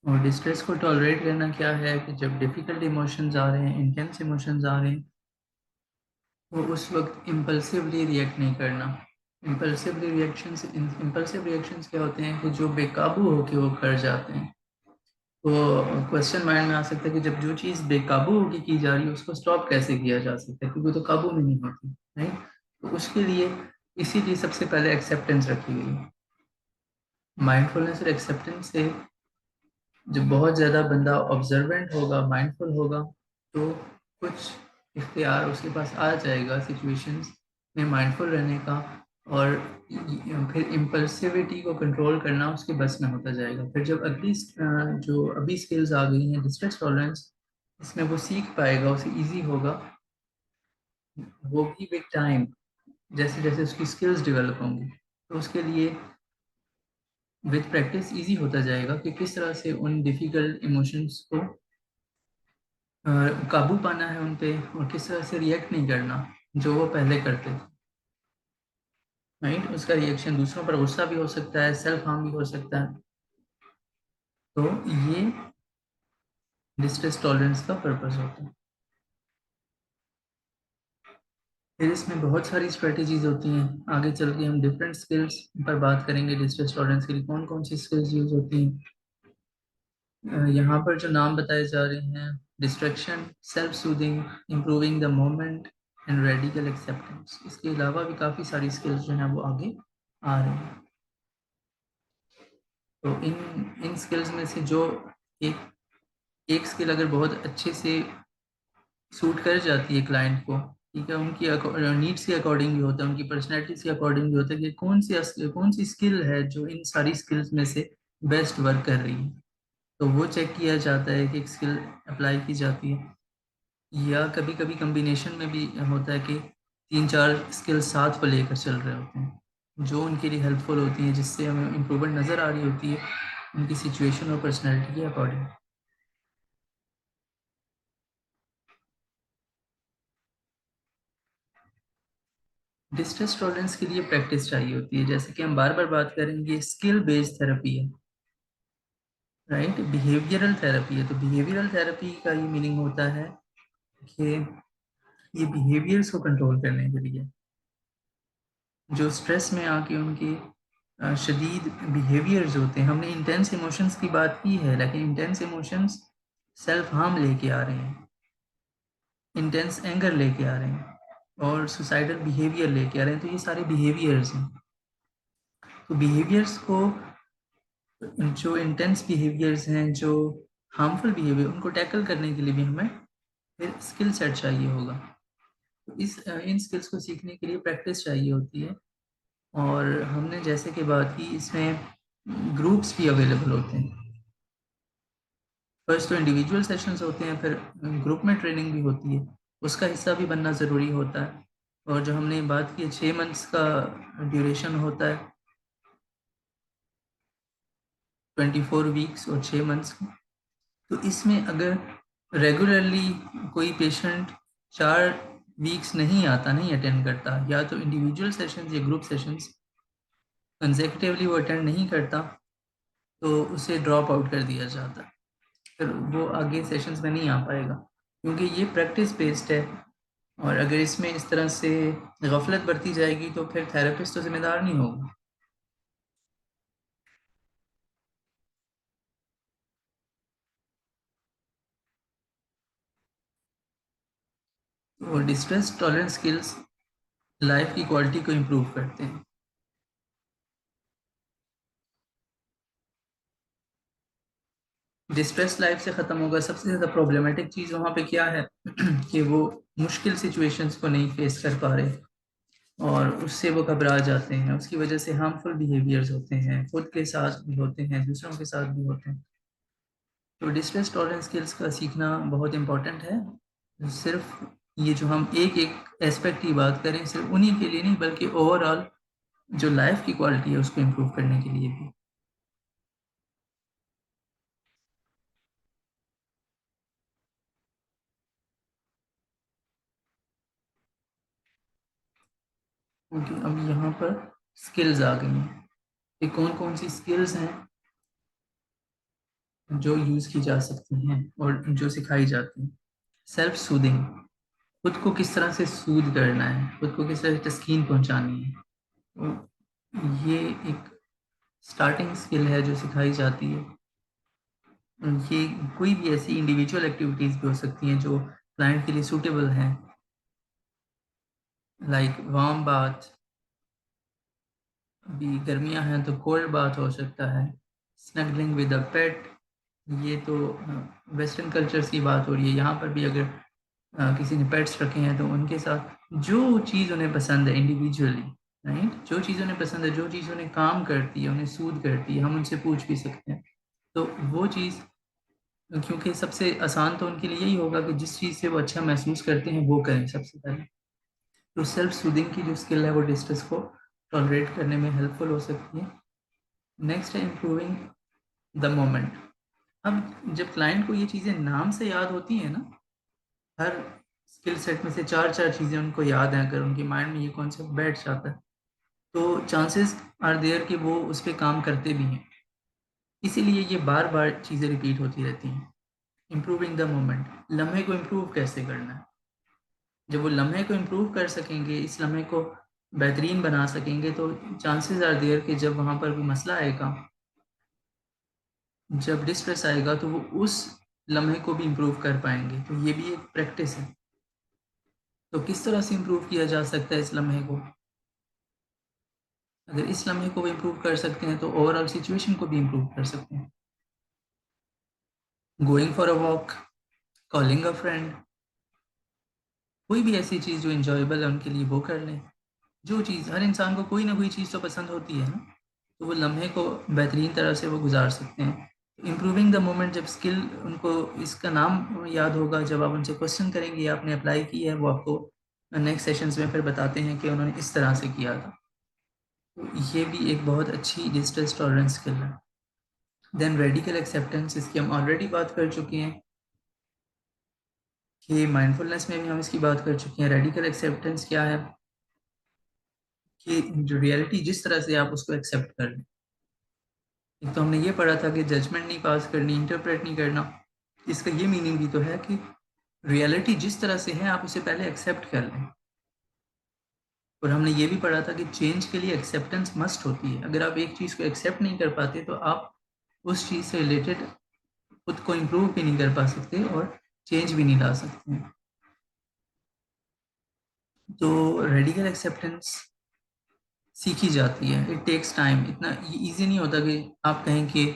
और डिस्ट्रेस को टॉलरेट करना क्या है कि जब डिफिकल्ट इमोशंस आ रहे हैं, इंटेंस इमोशंस आ रहे हैं, तो उस वक्त इम्पल्सिवली रिएक्ट नहीं करना। इम्पल्सिव रिएक्शंस क्या होते हैं कि जो बेकाबू होके वो कर जाते हैं। तो क्वेश्चन माइंड में आ सकता है कि जब जो चीज़ बेकाबू होके की जा रही है उसको स्टॉप कैसे किया जा सकता है, क्योंकि वो तो काबू में नहीं होती, राइट। तो उसके लिए इसीलिए सबसे पहले एक्सेप्टेंस रखी गई है। माइंडफुलनेस और एक्सेप्टेंस से जब बहुत ज़्यादा बंदा ऑब्जर्वेंट होगा, माइंडफुल होगा, तो कुछ इख्तियार उसके पास आ जाएगा सिचुएशंस में माइंडफुल रहने का, और फिर इम्पल्सिविटी को कंट्रोल करना उसके बस में होता जाएगा। फिर जब अगली जो अभी स्किल्स आ गई हैं, डिस्ट्रेस टॉलरेंस, इसमें वो सीख पाएगा, उसे इजी होगा, वो भी विद टाइम, जैसे जैसे उसकी स्किल्स डेवलप होंगी, तो उसके लिए विद प्रैक्टिस इजी होता जाएगा कि किस तरह से उन डिफ़िकल्ट इमोशंस को काबू पाना है उन पे, और किस तरह से रिएक्ट नहीं करना जो वो पहले करते थे, राइट। उसका रिएक्शन दूसरों पर गुस्सा भी हो सकता है, सेल्फ हार्म भी हो सकता है। तो ये डिस्ट्रेस टॉलरेंस का पर्पस होता है। फिर इसमें बहुत सारी स्ट्रेटेजीज होती हैं, आगे चल के हम डिफरेंट स्किल्स पर बात करेंगे। डिस्ट्रेस टॉलरेंस के लिए कौन कौन सी स्किल्स यूज होती हैं, यहाँ पर जो नाम बताए जा रहे हैं: distraction, self soothing, improving the moment and radical acceptance. इसके अलावा भी काफ़ी सारी स्किल्स जो हैं वो आगे आ रही हैं। तो इन इन स्किल्स में से जो एक एक स्किल अगर बहुत अच्छे से सूट कर जाती है क्लाइंट को, ठीक है, उनकी नीड्स के अकॉर्डिंग भी होता है, उनकी पर्सनैलिटीज के अकॉर्डिंग भी होता है कि कौन सी स्किल है जो इन सारी स्किल्स में से बेस्ट वर्क कर रही है, तो वो चेक किया जाता है कि एक स्किल अप्लाई की जाती है। या कभी कभी कम्बिनेशन में भी होता है कि तीन चार स्किल्स साथ को लेकर चल रहे होते हैं जो उनके लिए हेल्पफुल होती हैं, जिससे हमें इम्प्रूवमेंट नज़र आ रही होती है उनकी सिचुएशन और पर्सनैलिटी के अकॉर्डिंग। डिस्ट्रेस टॉलरेंस के लिए प्रैक्टिस चाहिए होती है, जैसे कि हम बार बार बात करेंगे, स्किल बेस्ड थेरेपी है, राइट। बिहेवियरल थेरेपी है, तो बिहेवियरल थेरेपी का ये मीनिंग होता है कि ये बिहेवियर्स को कंट्रोल करने के लिए, जो स्ट्रेस में आके उनके शदीद बिहेवियर्स होते हैं। हमने इंटेंस इमोशंस की बात की है, लेकिन इंटेंस इमोशंस सेल्फ हार्म लेके आ रहे हैं, इंटेंस एंगर लेके आ रहे हैं और सुसाइडल बिहेवियर लेके आ रहे हैं, तो ये सारे बिहेवियर्स हैं। तो बिहेवियर्स को, जो इंटेंस बिहेवियर्स हैं, जो हार्मफुल बिहेवियर, उनको टैकल करने के लिए भी हमें फिर स्किल सेट चाहिए होगा। तो इन स्किल्स को सीखने के लिए प्रैक्टिस चाहिए होती है। और हमने जैसे कि बात की, इसमें ग्रुप्स भी अवेलेबल होते हैं। फर्स्ट तो इंडिविजुअल सेशंस होते हैं, फिर ग्रुप में ट्रेनिंग भी होती है, उसका हिस्सा भी बनना ज़रूरी होता है। और जो हमने बात की 6 मंथ्स का ड्यूरेशन होता है, 24 वीक्स और 6 मंथ्स का। तो इसमें अगर रेगुलरली कोई पेशेंट 4 वीक्स नहीं आता, नहीं अटेंड करता, या तो इंडिविजुअल सेशंस या ग्रुप सेशंस कंसेक्यूटिवली वो अटेंड नहीं करता, तो उसे ड्रॉप आउट कर दिया जाता है। फिर वो आगे सेशंस में नहीं आ पाएगा, क्योंकि ये प्रैक्टिस बेस्ड है। और अगर इसमें इस तरह से गफलत बरती जाएगी तो फिर थेरेपिस्ट तो जिम्मेदार नहीं होगा। और डिस्ट्रेस टॉलरेंस स्किल्स लाइफ की क्वालिटी को इम्प्रूव करते हैं। डिस्ट्रेस लाइफ से ख़त्म होगा। सबसे ज़्यादा प्रॉब्लमेटिक चीज़ वहाँ पे क्या है कि वो मुश्किल सिचुएशंस को नहीं फेस कर पा रहे, और उससे वो घबरा जाते हैं, उसकी वजह से हार्मफुल बिहेवियर्स होते हैं, खुद के साथ भी होते हैं, दूसरों के साथ भी होते हैं। तो डिस्ट्रेस टॉलरेंस स्किल्स का सीखना बहुत इम्पोर्टेंट है। सिर्फ ये जो हम एक एक एस्पेक्ट की बात करें, सिर्फ उन्हीं के लिए नहीं, बल्कि ओवरऑल जो लाइफ की क्वालिटी है उसको इम्प्रूव करने के लिए भी। क्योंकि अब यहाँ पर स्किल्स आ गई हैं। ये कौन कौन सी स्किल्स हैं जो यूज़ की जा सकती हैं और जो सिखाई जाती हैं? सेल्फ सूदिंग, खुद को किस तरह से सूद करना है, खुद को किस तरह से तस्कीन पहुंचानी है, तो ये एक स्टार्टिंग स्किल है जो सिखाई जाती है। ये कोई भी ऐसी इंडिविजुअल एक्टिविटीज़ भी हो सकती हैं जो क्लाइंट के लिए सूटेबल हैं, लाइक वार्म बाथ, अभी गर्मियां हैं तो कोल्ड बाथ हो सकता है, स्नगलिंग विद अ पेट। ये तो वेस्टर्न कल्चर्स की बात हो रही है। यहाँ पर भी अगर किसी ने पेट्स रखे हैं तो उनके साथ जो चीज़ उन्हें पसंद है इंडिविजुअली, राइट, जो चीज़ उन्हें पसंद है, जो चीज़ उन्हें काम करती है, उन्हें सूद करती है, हम उनसे पूछ भी सकते हैं। तो वो चीज़, क्योंकि सबसे आसान तो उनके लिए यही होगा कि जिस चीज़ से वो अच्छा महसूस करते हैं वो करें सबसे पहले। तो सेल्फ सूदिंग की जो स्किल है वो डिस्ट्रेस को टॉलरेट करने में हेल्पफुल हो सकती है। नेक्स्ट है इम्प्रूविंग द मोमेंट। अब जब क्लाइंट को ये चीज़ें नाम से याद होती हैं ना, हर स्किल सेट में से चार चार चीज़ें उनको याद हैं, अगर उनके माइंड में ये कॉन्सेप्ट बैठ जाता है तो चांसेस आर देयर कि वो उस पर काम करते भी हैं। इसीलिए ये बार बार चीज़ें रिपीट होती रहती हैं। इम्प्रूविंग द मोमेंट, लम्हे को इम्प्रूव कैसे करना है। जब वो लम्हे को इम्प्रूव कर सकेंगे, इस लम्हे को बेहतरीन बना सकेंगे, तो चांसेस आर देयर कि जब वहाँ पर कोई मसला आएगा, जब डिस्ट्रेस आएगा, तो वो उस लम्हे को भी इम्प्रूव कर पाएंगे। तो ये भी एक प्रैक्टिस है। तो किस तरह से इम्प्रूव किया जा सकता है इस लम्हे को? अगर इस लम्हे को भी इम्प्रूव कर सकते हैं तो ओवरऑल सिचुएशन को भी इम्प्रूव कर सकते हैं। Going for a walk, calling a friend, कोई भी ऐसी चीज़ जो इंजॉयबल है उनके लिए वो कर लें। जो चीज़, हर इंसान को कोई ना कोई चीज़ तो पसंद होती है ना, तो वो लम्हे को बेहतरीन तरह से वो गुजार सकते हैं। इम्प्रूविंग द मोमेंट, जब स्किल उनको इसका नाम याद होगा, जब आप उनसे क्वेश्चन करेंगे या आपने अप्लाई की है, वो आपको नेक्स्ट सेशंस में फिर बताते हैं कि उन्होंने इस तरह से किया था। तो ये भी एक बहुत अच्छी डिस्ट्रेस टॉलरेंस स्किल है। देन रेडिकल एक्सेप्टेंस, इसकी हम ऑलरेडी बात कर चुके हैं कि माइंडफुलनेस में भी हम इसकी बात कर चुके हैं। रेडिकल एक्सेप्टेंस क्या है कि जो रियलिटी जिस तरह से आप उसको एक्सेप्ट कर लें। एक तो हमने ये पढ़ा था कि जजमेंट नहीं पास करनी, इंटरप्रेट नहीं करना। इसका ये मीनिंग भी तो है कि रियलिटी जिस तरह से है आप उसे पहले एक्सेप्ट कर लें। और हमने ये भी पढ़ा था कि चेंज के लिए एक्सेप्टेंस मस्ट होती है। अगर आप एक चीज़ को एक्सेप्ट नहीं कर पाते तो आप उस चीज़ से रिलेटेड खुद को इम्प्रूव भी नहीं कर पा सकते और चेंज भी नहीं ला सकते हैं। तो रेडिकल एक्सेप्टेंस सीखी जाती है, इट टेक्स टाइम। इतना इजी नहीं होता कि आप कहें कि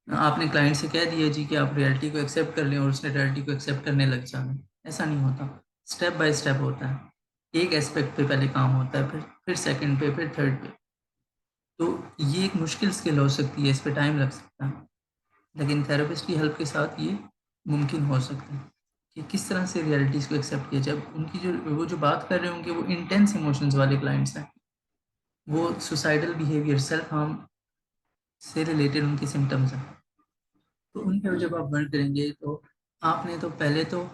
आपने क्लाइंट से कह दिया जी कि आप रियलिटी को एक्सेप्ट कर लें और उसने रियलिटी को एक्सेप्ट करने लग जाए। ऐसा नहीं होता, स्टेप बाय स्टेप होता है। एक एस्पेक्ट पे पहले काम होता है, फिर सेकंड पे, फिर थर्ड पे। तो ये एक मुश्किल स्किल हो सकती है, इस पे टाइम लग सकता है, लेकिन थेरेपिस्ट की हेल्प के साथ ये मुमकिन हो सकता है कि किस तरह से रियलिटीज़ को एक्सेप्ट किया जाए। उनकी जो वो जो बात कर रहे होंगे वो इंटेंस इमोशंस वाले क्लाइंट्स हैं, वो सुसाइडल बिहेवियर, सेल्फ हार्म से रिलेटेड उनके सिम्टम्स हैं। तो उन पर जब आप वर्क करेंगे तो आपने तो पहले तो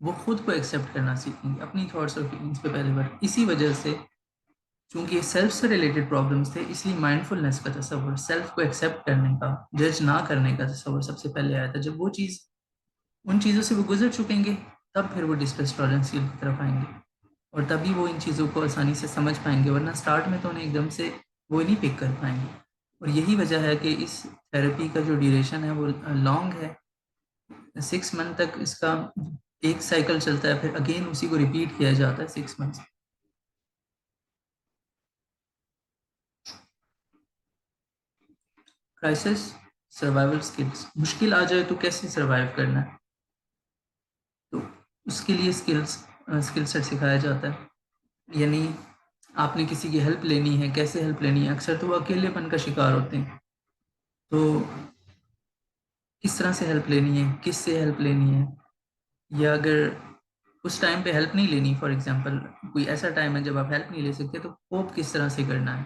वो खुद को एक्सेप्ट करना सीखेंगे, अपनी थॉट्स और फीलिंग्स पे पहले वर्क। इसी वजह से, चूंकि ये सेल्फ से रिलेटेड प्रॉब्लम्स थे, इसलिए माइंडफुलनेस का तस्वर, सेल्फ को एक्सेप्ट करने का, जज ना करने का तस्वर सबसे पहले आया था। जब वो चीज़, उन चीज़ों से वो गुजर चुकेंगे, तब फिर वो डिस्ट्रेस टॉलरेंस की तरफ आएंगे, और तभी वो इन चीज़ों को आसानी से समझ पाएंगे, वरना स्टार्ट में तो उन्हें एकदम से वो नहीं पिक कर पाएंगे। और यही वजह है कि इस थेरेपी का जो ड्यूरेशन है वो लॉन्ग है। 6 मंथ तक इसका एक साइकिल चलता है, फिर अगेन उसी को रिपीट किया जाता है 6 मंथ। क्राइसिस सर्वाइवल स्किल्स, मुश्किल आ जाए तो कैसे सर्वाइव करना है, तो उसके लिए स्किल सेट सिखाया जाता है। यानी आपने किसी की हेल्प लेनी है, कैसे हेल्प लेनी है। अक्सर तो वो अकेलेपन का शिकार होते हैं, तो किस तरह से हेल्प लेनी है, किस से हेल्प लेनी है, या अगर उस टाइम पे हेल्प नहीं लेनी, फॉर एग्जांपल कोई ऐसा टाइम है जब आप हेल्प नहीं ले सकते, तो कोप किस तरह से करना है,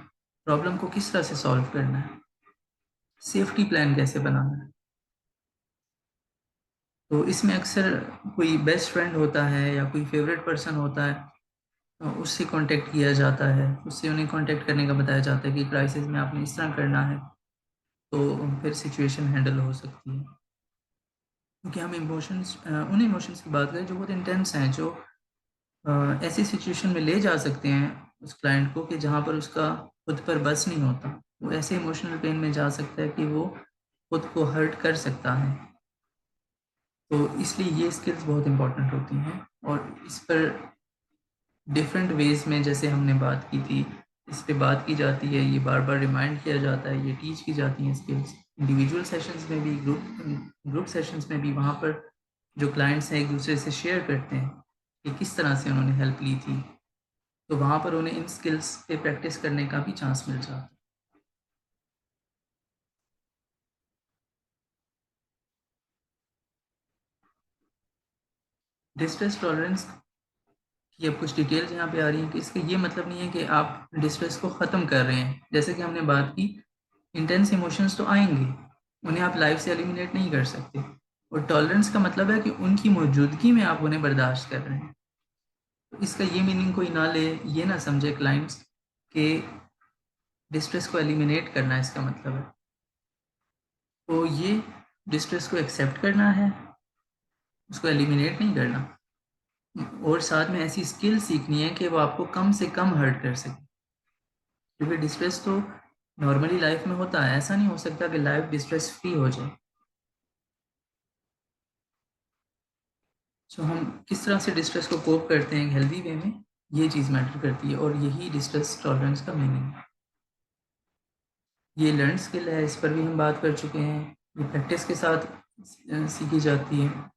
प्रॉब्लम को किस तरह से सॉल्व करना है, सेफ्टी प्लान कैसे बनाना है। तो इसमें अक्सर कोई बेस्ट फ्रेंड होता है या कोई फेवरेट पर्सन होता है, तो उससे कांटेक्ट किया जाता है, उससे उन्हें कांटेक्ट करने का बताया जाता है कि क्राइसिस में आपने इस तरह करना है, तो फिर सिचुएशन हैंडल हो सकती है। क्योंकि हम इमोशंस, उन इमोशंस की बात करें जो बहुत इंटेंस हैं, जो ऐसी सिचुएशन में ले जा सकते हैं उस क्लाइंट को कि जहाँ पर उसका खुद पर बस नहीं होता। वो ऐसे इमोशनल पेन में जा सकता है कि वो खुद को हर्ट कर सकता है। तो इसलिए ये स्किल्स बहुत इंपॉर्टेंट होती हैं, और इस पर डिफरेंट वेज में, जैसे हमने बात की थी, इस पे बात की जाती है, ये बार बार रिमाइंड किया जाता है, ये टीच की जाती हैं स्किल्स, इंडिविजुअल सेशंस में भी, ग्रुप ग्रुप सेशंस में भी। वहाँ पर जो क्लाइंट्स हैं एक दूसरे से शेयर करते हैं कि किस तरह से उन्होंने हेल्प ली थी, तो वहाँ पर उन्हें इन स्किल्स पे प्रैक्टिस करने का भी चांस मिल जाता है। डिस्ट्रेस टॉलरेंस की अब कुछ डिटेल्स यहाँ पे आ रही हैं कि इसका ये मतलब नहीं है कि आप डिस्ट्रेस को ख़त्म कर रहे हैं। जैसे कि हमने बात की, इंटेंस इमोशंस तो आएंगे, उन्हें आप लाइफ से एलिमिनेट नहीं कर सकते, और टॉलरेंस का मतलब है कि उनकी मौजूदगी में आप उन्हें बर्दाश्त कर रहे हैं। तो इसका ये मीनिंग कोई ना ले, ये ना समझे क्लाइंट्स कि डिस्ट्रेस को एलिमिनेट करना है इसका मतलब है। तो ये डिस्ट्रेस को एक्सेप्ट करना है, उसको एलिमिनेट नहीं करना, और साथ में ऐसी स्किल सीखनी है कि वो आपको कम से कम हर्ट कर सके। क्योंकि डिस्ट्रेस तो नॉर्मली लाइफ में होता है, ऐसा नहीं हो सकता कि लाइफ डिस्ट्रेस फ्री हो जाए। सो हम किस तरह से डिस्ट्रेस को कोप करते हैं हेल्दी वे में, ये चीज़ मैटर करती है, और यही डिस्ट्रेस टॉलरेंस का मीनिंग है। ये लर्न स्किल है, इस पर भी हम बात कर चुके हैं, ये प्रैक्टिस के साथ सीखी जाती है।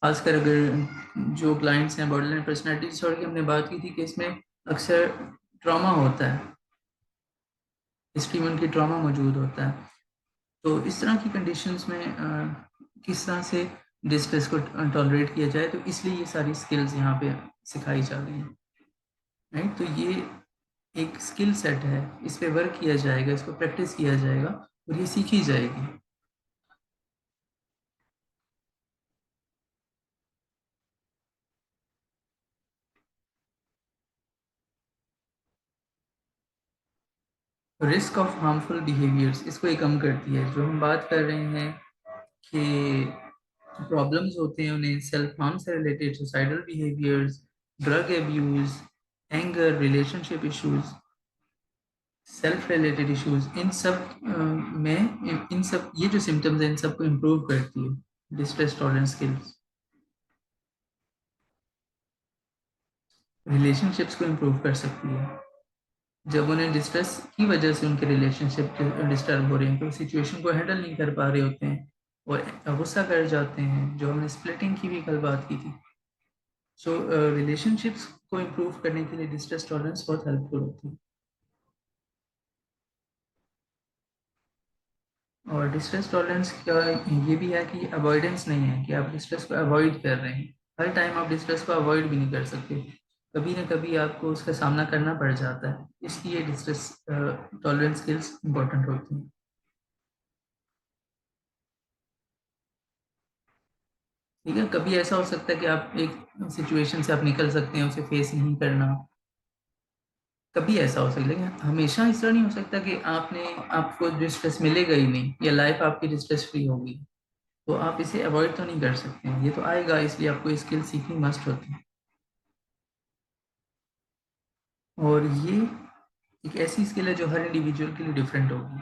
खासकर अगर जो क्लाइंट्स हैं बॉर्डरलाइन पर्सनैलिटी डिसऑर्डर की, हमने बात की थी कि इसमें अक्सर ट्रॉमा होता है, हिस्ट्री में उनकी ट्रॉमा मौजूद होता है। तो इस तरह की कंडीशंस में किस तरह से डिस्ट्रेस को टॉलरेट किया जाए, तो इसलिए ये सारी स्किल्स यहाँ पे सिखाई जा रही हैं। राइट, तो ये एक स्किल सेट है, इस पे वर्क किया जाएगा, इसको प्रैक्टिस किया जाएगा, और ये सीखी जाएगी। रिस्क ऑफ हार्मफुल बिहेवियर्स, इसको ये कम करती है। जो हम बात कर रहे हैं कि प्रॉब्लम्स होते हैं उन्हें सेल्फ हार्म से related, suicidal behaviours, drug abuse, anger, relationship issues, self related issues, इन सब में इन सब ये जो सिम्टम्स हैं इन सबको इम्प्रूव करती है डिस्ट्रेस टॉलरेंस स्किल्स। रिलेशनशिप्स को इम्प्रूव कर सकती है। जब उन्हें डिस्ट्रेस की वजह से उनके रिलेशनशिप डिस्टर्ब हो रहे हैं तो सिचुएशन को हैंडल नहीं कर पा रहे होते हैं और गुस्सा कर जाते हैं, जो हमने स्प्लिटिंग की भी कल बात की थी। सो रिलेशनशिप्स को इम्प्रूव करने के लिए डिस्ट्रेस टॉलरेंस बहुत हेल्पफुल होती है। और डिस्ट्रेस टॉलरेंस का ये भी है कि अवॉइडेंस नहीं है कि आप डिस्ट्रेस को अवॉइड कर रहे हैं। हर टाइम आप डिस्ट्रेस को अवॉइड भी नहीं कर सकते, कभी ना कभी आपको उसका सामना करना पड़ जाता है, इसलिए डिस्ट्रेस टॉलरेंस स्किल्स इंपॉर्टेंट होती हैं। ठीक है, कभी ऐसा हो सकता है कि आप एक सिचुएशन से आप निकल सकते हैं, उसे फेस नहीं करना, कभी ऐसा हो सकता है, लेकिन हमेशा ऐसा नहीं हो सकता कि आपको डिस्ट्रेस मिलेगा ही नहीं या लाइफ आपकी डिस्ट्रेस फ्री होगी। तो आप इसे अवॉइड तो नहीं कर सकते हैं, ये तो आएगा, इसलिए आपको स्किल सीखनी मस्ट होती है। और ये एक ऐसी स्किल है जो हर इंडिविजुअल के लिए डिफरेंट होगी।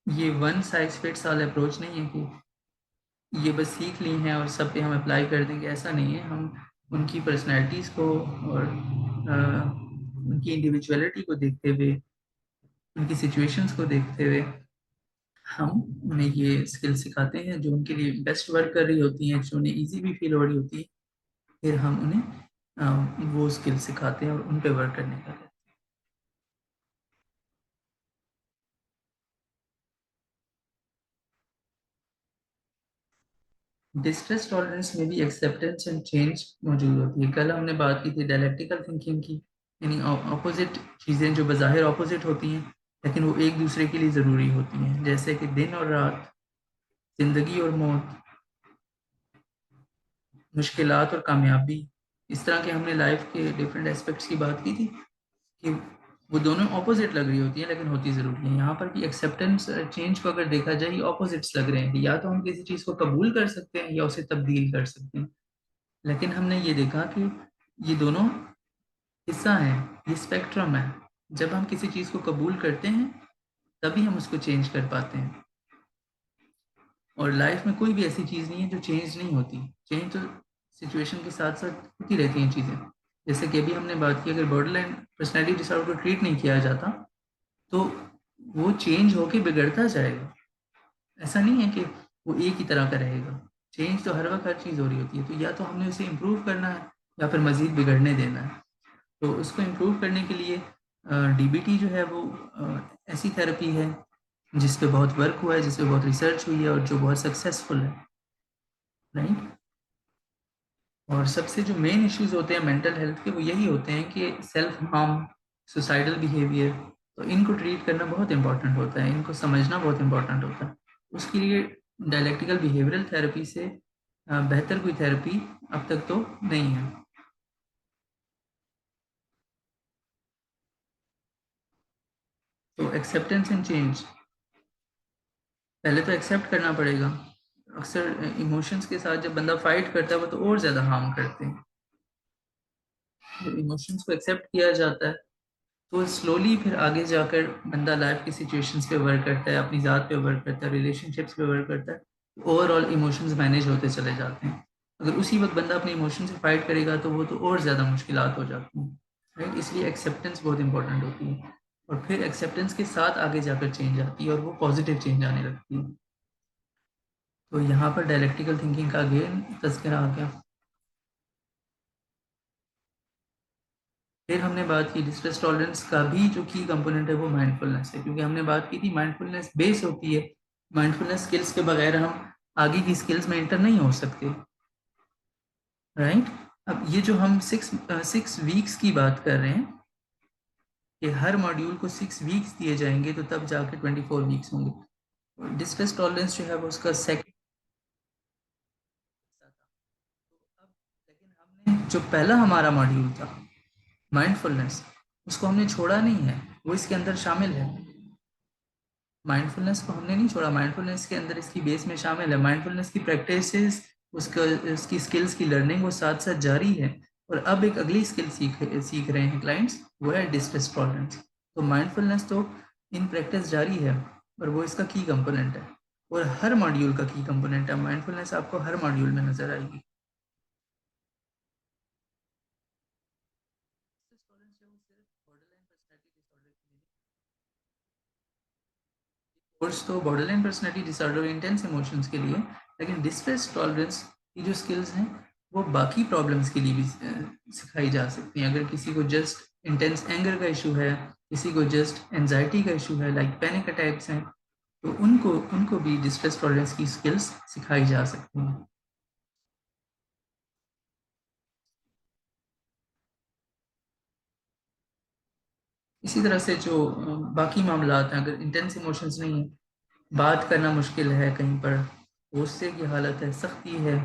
ये one size fits all approach नहीं है कि ये बस सीख ली हैं और सब पे हम अप्लाई कर देंगे, ऐसा नहीं है। हम उनकी पर्सनैलिटीज़ को और उनकी इंडिविजुअलिटी को देखते हुए, उनकी सिचुएशंस को देखते हुए हम उन्हें ये स्किल सिखाते हैं जो उनके लिए बेस्ट वर्क कर रही होती हैं, जो उन्हें ईजी भी फील हो रही होती है। फिर हम उन्हें वो स्किल सिखाते हैं और उन पे वर्क करने का। डिस्ट्रेस टॉलरेंस में भी एक्सेप्टेंस एंड चेंज मौजूद होती है। कल हमने बात की थी डायलेक्टिकल थिंकिंग की, यानी ऑपोजिट चीज़ें जो बाज़ाहिर ऑपोजिट होती हैं लेकिन वो एक दूसरे के लिए ज़रूरी होती हैं, जैसे कि दिन और रात, जिंदगी और मौत, मुश्किलात और कामयाबी। इस तरह के हमने लाइफ के डिफरेंट एस्पेक्ट्स की बात की थी कि वो दोनों ऑपोजिट लग रही होती हैं लेकिन होती ज़रूरी है। यहाँ पर भी एक्सेप्टेंस चेंज को अगर देखा जाए, ऑपोजिट्स लग रहे हैं कि या तो हम किसी चीज़ को कबूल कर सकते हैं या उसे तब्दील कर सकते हैं। लेकिन हमने ये देखा कि ये दोनों हिस्सा है, ये स्पेक्ट्रम है। जब हम किसी चीज़ को कबूल करते हैं तभी हम उसको चेंज कर पाते हैं। और लाइफ में कोई भी ऐसी चीज़ नहीं है जो चेंज नहीं होती। चेंज तो सिचुएशन के साथ साथ होती रहती हैं चीज़ें। जैसे कि अभी हमने बात की, अगर बॉर्डरलाइन पर्सनैलिटी डिसऑर्डर को ट्रीट नहीं किया जाता तो वो चेंज होके बिगड़ता जाएगा। ऐसा नहीं है कि वो एक ही तरह का रहेगा। चेंज तो हर वक्त हर चीज़ हो रही होती है, तो या तो हमने उसे इम्प्रूव करना है या फिर मज़ीद बिगड़ने देना है। तो उसको इम्प्रूव करने के लिए डीबीटी जो है वो ऐसी थेरेपी है जिस पे बहुत वर्क हुआ है, जिस पे बहुत रिसर्च हुई है और जो बहुत सक्सेसफुल है, राइट। और सबसे जो मेन इश्यूज होते हैं मेंटल हेल्थ के वो यही होते हैं कि सेल्फ हार्म, सुसाइडल बिहेवियर। तो इनको ट्रीट करना बहुत इंपॉर्टेंट होता है, इनको समझना बहुत इंपॉर्टेंट होता है। उसके लिए डायलेक्टिकल बिहेवियरल थेरेपी से बेहतर कोई थेरेपी अब तक तो नहीं है। तो एक्सेप्टेंस एंड चेंज, पहले तो एक्सेप्ट करना पड़ेगा। अक्सर इमोशंस के साथ जब बंदा फाइट करता है वो तो और ज़्यादा हार्म करते हैं। जब इमोशंस को एक्सेप्ट किया जाता है तो स्लोली फिर आगे जाकर बंदा लाइफ की सिचुएशंस पे वर्क करता है, अपनी ज़ात पे वर्क करता है, रिलेशनशिप्स पे वर्क करता है, ओवरऑल इमोशंस मैनेज होते चले जाते हैं। अगर उसी वक्त बंदा अपने इमोशन से फाइट करेगा तो वो तो और ज़्यादा मुश्किलात हो जाती हैं, राइट। इसलिए एक्सेप्टेंस बहुत इंपॉर्टेंट होती है और फिर एक्सेप्टेंस के साथ आगे जाकर चेंज आती है और वो पॉजिटिव चेंज आने लगती है। तो यहाँ पर डायलेक्टिकल थिंकिंग का अगेन तस्करा आ गया। फिर हमने बात की डिस्ट्रेस टॉलरेंस का भी जो की कंपोनेंट है वो माइंडफुलनेस है, क्योंकि हमने बात की थी माइंडफुलनेस बेस होती है। माइंडफुलनेस स्किल्स के बगैर हम आगे की स्किल्स में एंटर नहीं हो सकते, राइट। अब ये जो हम सिक्स वीक्स की बात कर रहे हैं कि हर मॉड्यूल को 6 वीक्स दिए जाएंगे तो तब जाके 24 वीक्स होंगे। डिस्ट्रेस टॉलरेंस जो है वो उसका सेकंड था। तो अब लेकिन हमने जो पहला हमारा मॉड्यूल था माइंडफुलनेस, उसको हमने छोड़ा नहीं है, वो इसके अंदर शामिल है। माइंडफुलनेस को हमने नहीं छोड़ा, माइंडफुलनेस के अंदर इसकी बेस में शामिल है। माइंडफुलनेस की प्रैक्टिसेस, उसका उसकी स्किल्स की लर्निंग वो साथ साथ जारी है। और अब एक अगली स्किल सीख रहे हैं क्लाइंट्स, वो है डिस्ट्रेस टॉलरेंस। तो माइंडफुलनेस तो इन प्रैक्टिस जारी है और वो इसका की कंपोनेंट है और हर मॉड्यूल का की कंपोनेंट है। माइंडफुलनेस आपको हर मॉड्यूल में नजर आएगी। कोर्स तो borderline personality disorder intense emotions के लिए, लेकिन डिस्ट्रेस टॉलरेंस की जो स्किल्स हैं वो बाकी प्रॉब्लम्स के लिए भी सिखाई जा सकती हैं। अगर किसी को जस्ट इंटेंस एंगर का इशू है, किसी को जस्ट एंजाइटी का इशू है, लाइक पैनिक अटैक्स हैं, तो उनको उनको भी डिस्ट्रेस टॉलरेंस की स्किल्स सिखाई जा सकती हैं। इसी तरह से जो बाकी मामला हैं, अगर इंटेंस इमोशंस नहीं है, बात करना मुश्किल है, कहीं पर गुस्से की हालत है, सख्ती है,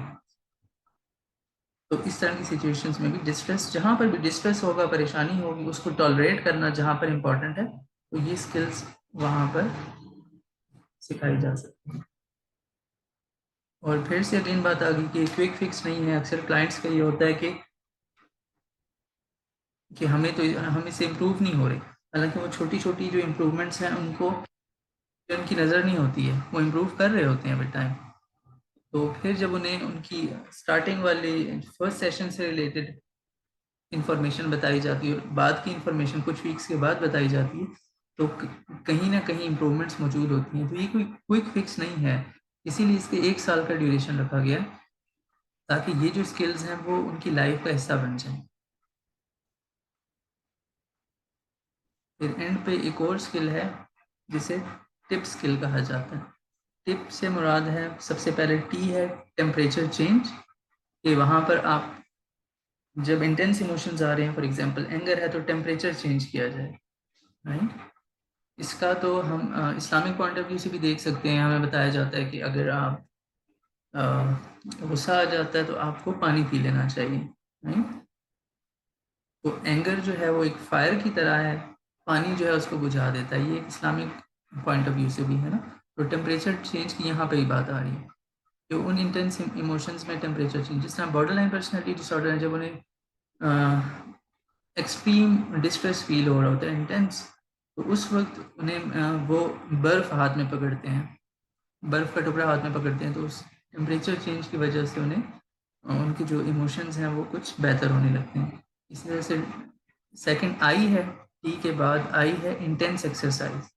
तो इस तरह की सिचुएशंस में भी डिस्ट्रेस, जहाँ पर भी डिस्ट्रेस होगा, परेशानी होगी, उसको टॉलरेट करना जहाँ पर इम्पोर्टेंट है, तो ये स्किल्स वहाँ पर सिखाई जा सकती है। और फिर से अगेन बात आ गई कि क्विक फिक्स नहीं है। अक्सर क्लाइंट्स का ये होता है कि हम इससे इम्प्रूव नहीं हो रहे, हालांकि वो छोटी छोटी जो इम्प्रूवमेंट्स हैं उनको उनकी नज़र नहीं होती है, वो इम्प्रूव कर रहे होते हैं विद टाइम। तो फिर जब उन्हें उनकी स्टार्टिंग वाले फर्स्ट सेशन से रिलेटेड इंफॉर्मेशन बताई जाती है और बाद की इंफॉर्मेशन कुछ वीक्स के बाद बताई जाती है, तो कहीं ना कहीं इम्प्रूवमेंट्स मौजूद होती हैं। तो ये कोई क्विक फिक्स नहीं है, इसीलिए इसके 1 साल का ड्यूरेशन रखा गया, ताकि ये जो स्किल्स हैं वो उनकी लाइफ का हिस्सा बन जाएं। फिर एंड पे एक और स्किल है जिसे टिप स्किल कहा जाता है। टिप से मुराद है, सबसे पहले टी है टेम्परेचर चेंज, कि वहाँ पर आप जब इंटेंस इमोशंस आ रहे हैं, फॉर एग्जांपल एंगर है, तो टेम्परेचर चेंज किया जाए, राइट। इसका तो हम इस्लामिक पॉइंट ऑफ व्यू से भी देख सकते हैं। हमें बताया जाता है कि अगर आप गुस्सा आ जाता है तो आपको पानी पी लेना चाहिए, राइट। तो एंगर जो है वो एक फायर की तरह है, पानी जो है उसको बुझा देता है, ये एक इस्लामिक पॉइंट ऑफ व्यू से भी है ना। तो टेम्परेचर चेंज की यहाँ पे ही बात आ रही है, जो उन इंटेंस इमोशंस में टेम्परेचर चेंज, जिस तरह बॉर्डर लाइन पर्सनैलिटी डिसऑर्डर है, जब उन्हें एक्सट्रीम डिस्ट्रेस फील हो रहा होता है, इंटेंस, तो उस वक्त उन्हें वो बर्फ हाथ में पकड़ते हैं, बर्फ का टुकड़ा हाथ में पकड़ते हैं, तो उस टेम्परेचर चेंज की वजह से उन्हें उनके जो इमोशंस हैं वो कुछ बेहतर होने लगते हैं। इसी तरह से सेकंड आई है, टी के बाद आई है इंटेंस एक्सरसाइज।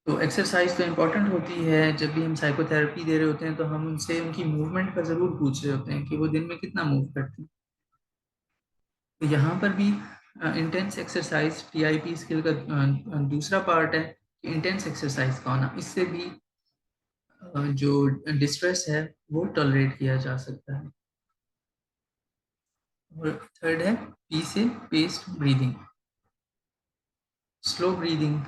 तो एक्सरसाइज तो इम्पॉर्टेंट होती है, जब भी हम साइकोथेरेपी दे रहे होते हैं तो हम उनसे उनकी मूवमेंट का ज़रूर पूछ रहे होते हैं कि वो दिन में कितना मूव करते हैं। तो यहाँ पर भी इंटेंस एक्सरसाइज टीआईपी स्किल का दूसरा पार्ट है कि इंटेंस एक्सरसाइज का होना, इससे भी जो डिस्ट्रेस है वो टॉलरेट किया जा सकता है। और थर्ड है पी से paced breathing, slow breathing,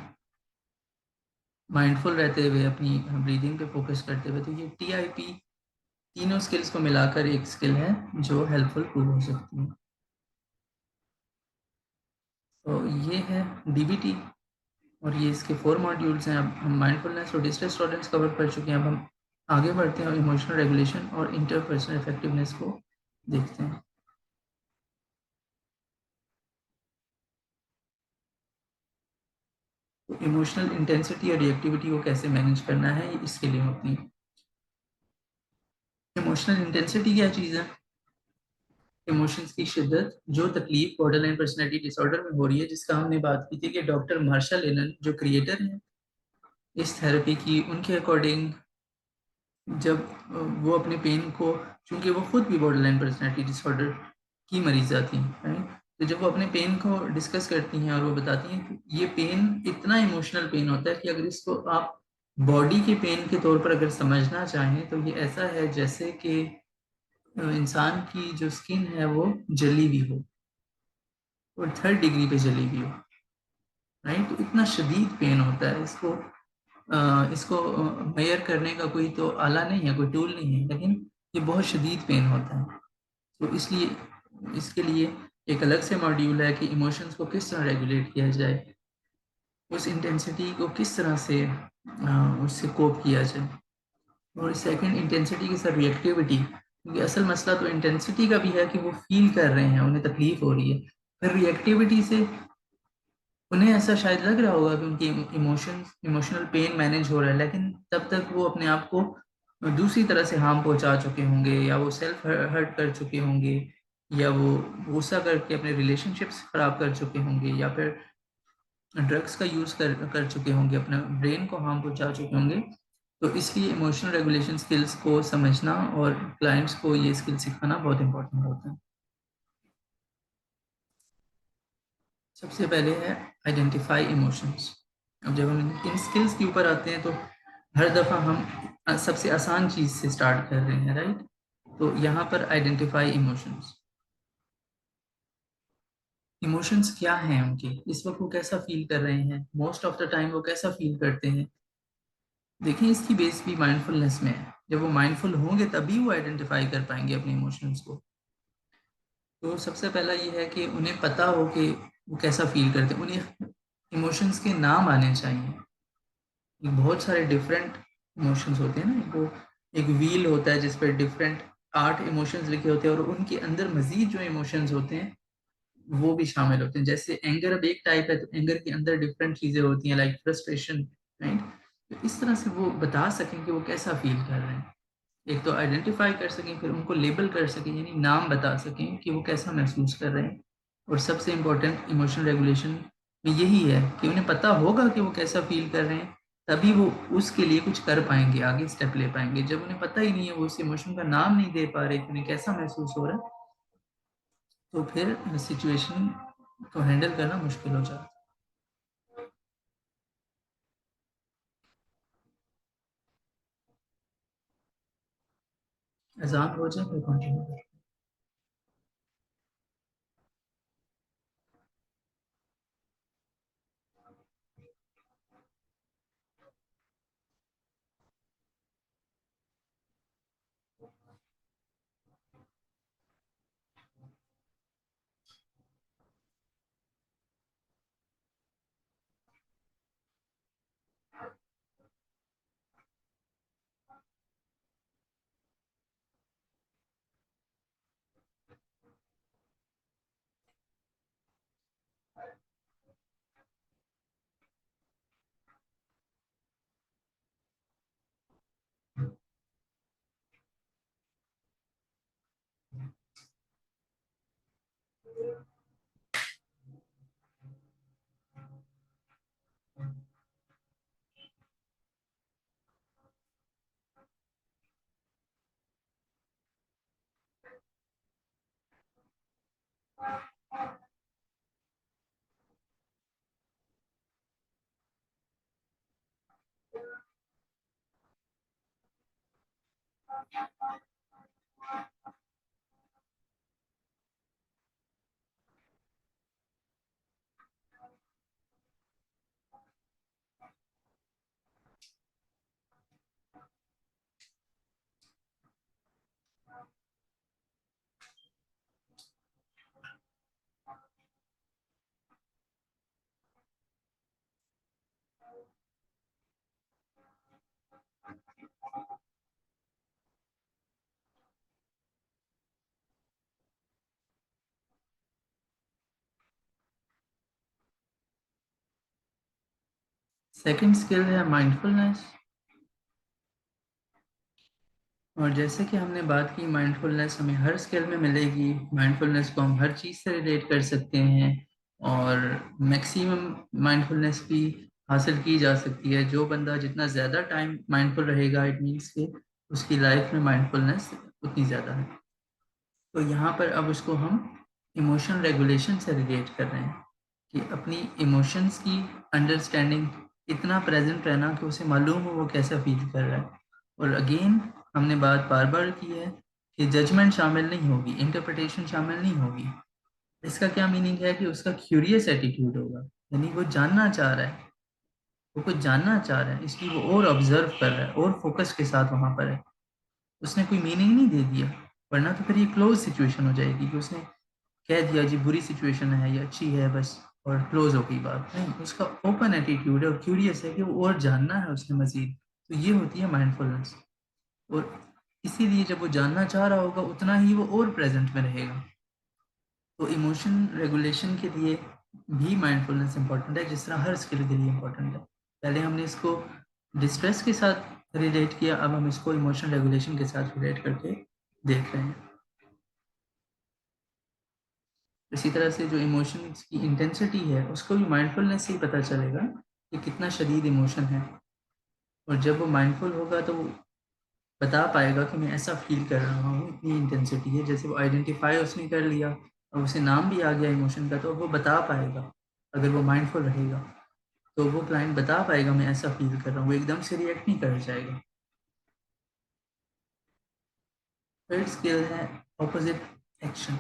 mindful रहते हुए अपनी ब्रीदिंग पे फोकस करते हुए। तो ये टीआईपी तीनों स्किल्स को मिलाकर एक स्किल है जो हेल्पफुल प्रूव हो सकती है। तो ये है डीबीटी, और ये इसके 4 मॉड्यूल्स हैं। अब हम माइंडफुलनेस और डिस्ट्रेस टॉलरेंस कवर कर चुके हैं, अब हम आगे बढ़ते हैं और इमोशनल रेगुलेशन और इंटरपर्सनल इफेक्टिवनेस को देखते हैं। तो इमोशनल इंटेंसिटी और रिएक्टिविटी को कैसे मैनेज करना है, ये इसके लिए होती है। इमोशनल इंटेंसिटी क्या चीज़ है? इमोशंस की शिद्दत, जो तकलीफ बॉर्डरलाइन पर्सनैलिटी डिसऑर्डर में हो रही है, जिसका हमने बात की थी कि डॉक्टर मार्शल एलन जो क्रिएटर हैं इस थेरेपी की, उनके अकॉर्डिंग जब वो अपने पेन को, चूंकि वो खुद भी बॉर्डरलाइन पर्सनैलिटी डिसऑर्डर की मरीजा थी, राइट, तो जब वो अपने पेन को डिस्कस करती हैं और वो बताती हैं कि ये पेन इतना इमोशनल पेन होता है कि अगर इसको आप बॉडी के पेन के तौर पर अगर समझना चाहें तो ये ऐसा है जैसे कि इंसान की जो स्किन है वो जली हुई हो, और 3rd डिग्री पे जली हुई हो, राइट। तो इतना शदीद पेन होता है, इसको मेयर करने का कोई तो आला नहीं है, कोई टूल नहीं है, लेकिन ये बहुत शदीद पेन होता है। तो इसलिए इसके लिए एक अलग से मॉड्यूल है कि इमोशंस को किस तरह रेगुलेट किया जाए, उस इंटेंसिटी को किस तरह से उससे कोप किया जाए। और सेकंड, इंटेंसिटी के साथ रिएक्टिविटी, क्योंकि असल मसला तो इंटेंसिटी का भी है कि वो फील कर रहे हैं, उन्हें तकलीफ हो रही है। फिर रिएक्टिविटी से उन्हें ऐसा शायद लग रहा होगा कि उनकी इमोशनल पेन मैनेज हो रहा है, लेकिन तब तक वो अपने आप को दूसरी तरह से हार्म पहुंचा चुके होंगे, या वो सेल्फ हर्ट कर चुके होंगे, या वो गुस्सा करके अपने रिलेशनशिप्स खराब कर चुके होंगे, या फिर ड्रग्स का यूज कर चुके होंगे, अपने ब्रेन को हार्म पहुंचा चुके होंगे। तो इसलिए इमोशनल रेगुलेशन स्किल्स को समझना और क्लाइंट्स को ये स्किल सिखाना बहुत इंपॉर्टेंट होता है। सबसे पहले है आइडेंटिफाई इमोशंस। अब जब हम इन स्किल्स के ऊपर आते हैं तो हर दफा हम सबसे आसान चीज से स्टार्ट कर रहे हैं, राइट? तो यहाँ पर आइडेंटिफाई इमोशंस। इमोशंस क्या हैं उनके, इस वक्त वो कैसा फील कर रहे हैं, मोस्ट ऑफ द टाइम वो कैसा फील करते हैं। देखिए इसकी बेस भी माइंडफुलनेस में है। जब वो माइंडफुल होंगे तभी वो आइडेंटिफाई कर पाएंगे अपने इमोशंस को। तो सबसे पहला ये है कि उन्हें पता हो कि वो कैसा फील करते हैं। उन्हें इमोशंस के नाम आने चाहिए। ये बहुत सारे डिफरेंट इमोशंस होते हैं ना, वो एक व्हील होता है जिस पर डिफरेंट 8 इमोशंस लिखे होते हैं और उनके अंदर मजीद जो इमोशंस होते हैं वो भी शामिल होते हैं। जैसे एंगर अब एक टाइप है, तो एंगर के अंदर डिफरेंट चीजें होती हैं, लाइक फ्रस्ट्रेशन, राइट? तो इस तरह से वो बता सकें कि वो कैसा फील कर रहे हैं। एक तो आइडेंटिफाई कर सकें, फिर उनको लेबल कर सकें, यानी नाम बता सकें कि वो कैसा महसूस कर रहे हैं। और सबसे इम्पोर्टेंट इमोशनल रेगुलेशन में यही है कि उन्हें पता होगा कि वो कैसा फील कर रहे हैं, तभी वो उसके लिए कुछ कर पाएंगे, आगे स्टेप ले पाएंगे। जब उन्हें पता ही नहीं है, वो उस इमोशन का नाम नहीं दे पा रहे कि उन्हें कैसा महसूस हो रहा है, तो फिर सिचुएशन को हैंडल करना मुश्किल हो जाता है। अजान हो जाए फिर कंटिन्यू करें। सेकंड स्किल है माइंडफुलनेस। और जैसे कि हमने बात की, माइंडफुलनेस हमें हर स्किल में मिलेगी। माइंडफुलनेस को हम हर चीज़ से रिलेट कर सकते हैं और मैक्सिमम माइंडफुलनेस भी हासिल की जा सकती है। जो बंदा जितना ज़्यादा टाइम माइंडफुल रहेगा, इट मीन्स कि उसकी लाइफ में माइंडफुलनेस उतनी ज़्यादा है। तो यहाँ पर अब उसको हम इमोशन रेगुलेशन से रिलेट कर रहे हैं कि अपनी इमोशंस की अंडरस्टैंडिंग, इतना प्रेजेंट रहना कि उसे मालूम हो वो कैसा फील कर रहा है। और अगेन हमने बात बार बार की है कि जजमेंट शामिल नहीं होगी, इंटरप्रिटेशन शामिल नहीं होगी। इसका क्या मीनिंग है कि उसका क्यूरियस एटीट्यूड होगा, यानी वो जानना चाह रहा है, वो कुछ जानना चाह रहा है, इसलिए वो और ऑब्जर्व कर रहा है और फोकस के साथ वहां पर है। उसने कोई मीनिंग नहीं दे दिया, वरना तो फिर ये क्लोज सिचुएशन हो जाएगी कि उसने कह दिया जी बुरी सिचुएशन है या अच्छी है बस, और क्लोज हो गई बात। नहीं, उसका ओपन एटीट्यूड है और क्यूरियस है कि वो और जानना है उसने मजीद। तो ये होती है माइंडफुलनेस। और इसीलिए जब वो जानना चाह रहा होगा उतना ही वो और प्रेजेंट में रहेगा। तो इमोशन रेगुलेशन के लिए भी माइंडफुलनेस इंपॉर्टेंट है, जिस तरह हर स्किल के लिए इंपॉर्टेंट है। पहले हमने इसको डिस्ट्रेस के साथ रिलेट किया, अब हम इसको इमोशन रेगुलेशन के साथ रिलेट करके देख रहे हैं। इसी तरह से जो इमोशन की इंटेंसिटी है उसको भी माइंडफुलनेस से ही पता चलेगा कि कितना शदीद इमोशन है। और जब वो माइंडफुल होगा तो वो बता पाएगा कि मैं ऐसा फील कर रहा हूँ, इतनी इंटेंसिटी है। जैसे वो आइडेंटिफाई उसने कर लिया और उसे नाम भी आ गया इमोशन का, तो वो बता पाएगा। अगर वो माइंडफुल रहेगा तो वो क्लाइंट बता पाएगा मैं ऐसा फील कर रहा हूँ, वो एकदम से रिएक्ट नहीं कर जाएगा। थर्ड स्किल है ऑपोजिट एक्शन।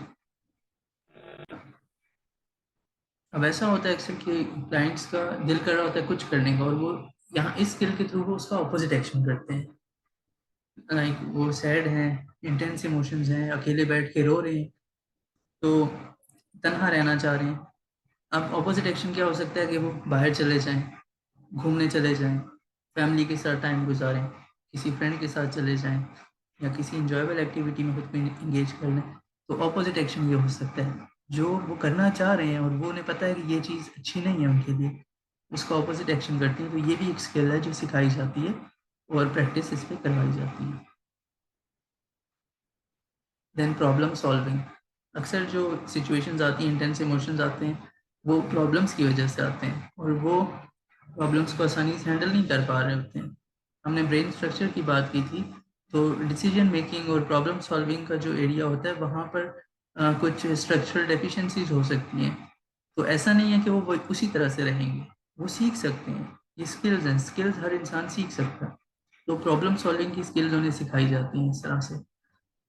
अब ऐसा होता है अक्सर कि क्लाइंट्स का दिल कर रहा होता है कुछ करने का, और वो यहाँ इस स्किल के थ्रू वो उसका ऑपोजिट एक्शन करते हैं। लाइक वो सैड हैं, इंटेंस इमोशंस हैं, अकेले बैठ के रो रहे हैं, तो तन्हा रहना चाह रहे हैं। अब ऑपोजिट एक्शन क्या हो सकता है कि वो बाहर चले जाएं, घूमने चले जाएं, फैमिली के साथ टाइम गुजारें, किसी फ्रेंड के साथ चले जाएं, या किसी इंजॉयबल एक्टिविटी में खुद को इंगेज कर लें। तो ऑपोजिट एक्शन ये हो सकता है, जो वो करना चाह रहे हैं और वो उन्हें पता है कि ये चीज़ अच्छी नहीं है उनके लिए, उसका ऑपोजिट एक्शन करते हैं। तो ये भी एक स्किल है जो सिखाई जाती है और प्रैक्टिस इस पर करवाई जाती है। Then problem solving. अक्सर जो सिचुएशंस आती हैं, इंटेंस इमोशंस आते हैं, वो प्रॉब्लम्स की वजह से आते हैं, और वो प्रॉब्लम्स को आसानी से हैंडल नहीं कर पा रहे होते हैं। हमने ब्रेन स्ट्रक्चर की बात की थी, तो डिसीजन मेकिंग और प्रॉब्लम सॉल्विंग का जो एरिया होता है वहाँ पर कुछ स्ट्रक्चरल डेफिशिएंसीज हो सकती हैं। तो ऐसा नहीं है कि वो उसी तरह से रहेंगे, वो सीख सकते हैं। ये स्किल्स हैं, स्किल्स हर इंसान सीख सकता है। तो प्रॉब्लम सॉल्विंग की स्किल्स उन्हें सिखाई जाती हैं इस तरह से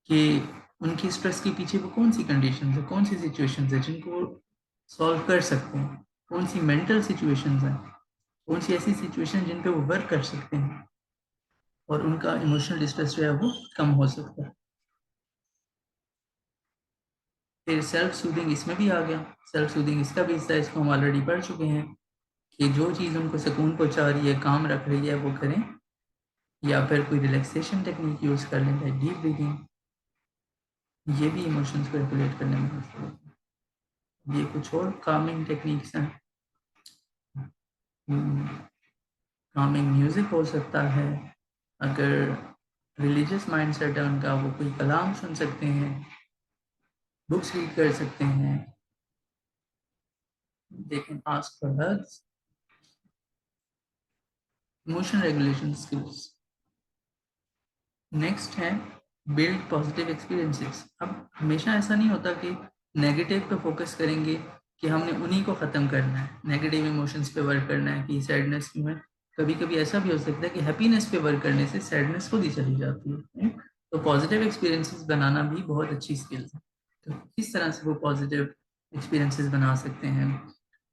कि उनकी स्ट्रेस के पीछे वो कौन सी कंडीशंस है, कौन सी सिचुएशंस है जिनको सॉल्व कर सकते हैं, कौन सी मेंटल सिचुएशंस हैं, कौन सी ऐसी सिचुएशन जिन पे वो वर्क कर सकते हैं और उनका इमोशनल डिस्ट्रेस जो है वो कम हो सकता है। फिर सेल्फ सूदिंग इसमें भी आ गया। सेल्फ सूदिंग इसका भी हिस्सा है, इसको हम ऑलरेडी पढ़ चुके हैं कि जो चीज़ उनको सुकून पहुंचा रही है, काम रख रही है, वो करें, या फिर कोई रिलैक्सेशन टेक्निक यूज़ कर लें, लाइक डीप ब्रीदिंग। ये भी इमोशंस को रेगुलेट करने में हेल्प करता है। ये कुछ और कामिंग टेक्निक्स हैं। कामिंग म्यूजिक हो सकता है, अगर रिलीजियस माइंडसेट है उनका, वो कोई कलाम सुन सकते हैं, बुक्स रीड कर सकते हैं, they can ask for help. Emotion regulation skills. Next है बिल्ड पॉजिटिव एक्सपीरियंसेस। अब हमेशा ऐसा नहीं होता कि नेगेटिव पे फोकस करेंगे कि हमने उन्हीं को ख़त्म करना है, नेगेटिव इमोशंस पे वर्क करना है कि सैडनेस क्यों है। कभी कभी ऐसा भी हो सकता है कि हैप्पीनेस पे वर्क करने से सैडनेस खुद ही चली जाती है, right? तो पॉजिटिव एक्सपीरियंसेस बनाना भी बहुत अच्छी स्किल्स है। तो किस तरह से वो पॉजिटिव एक्सपीरियंसेस बना सकते हैं,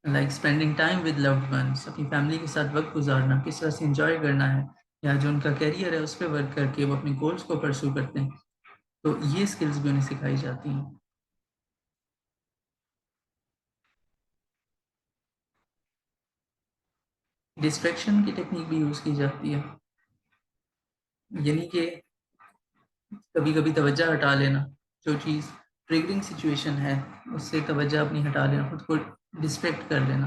like spending time with loved ones, अपनी फैमिली के साथ वक्त गुजारना, किस तरह से इंजॉय करना है, या जो उनका करियर है उस पर वर्क करके वो अपने गोल्स को परस्यू करते हैं। तो ये स्किल्स भी उन्हें सिखाई जाती हैं। डिस्ट्रैक्शन की टेक्निक भी यूज़ की जाती है, यानी कि कभी कभी तवज्जो हटा लेना, जो चीज़ ट्रिगरिंग सिचुएशन है उससे तवज्जो अपनी हटा लेना, खुद को डिस्ट्रैक्ट कर लेना।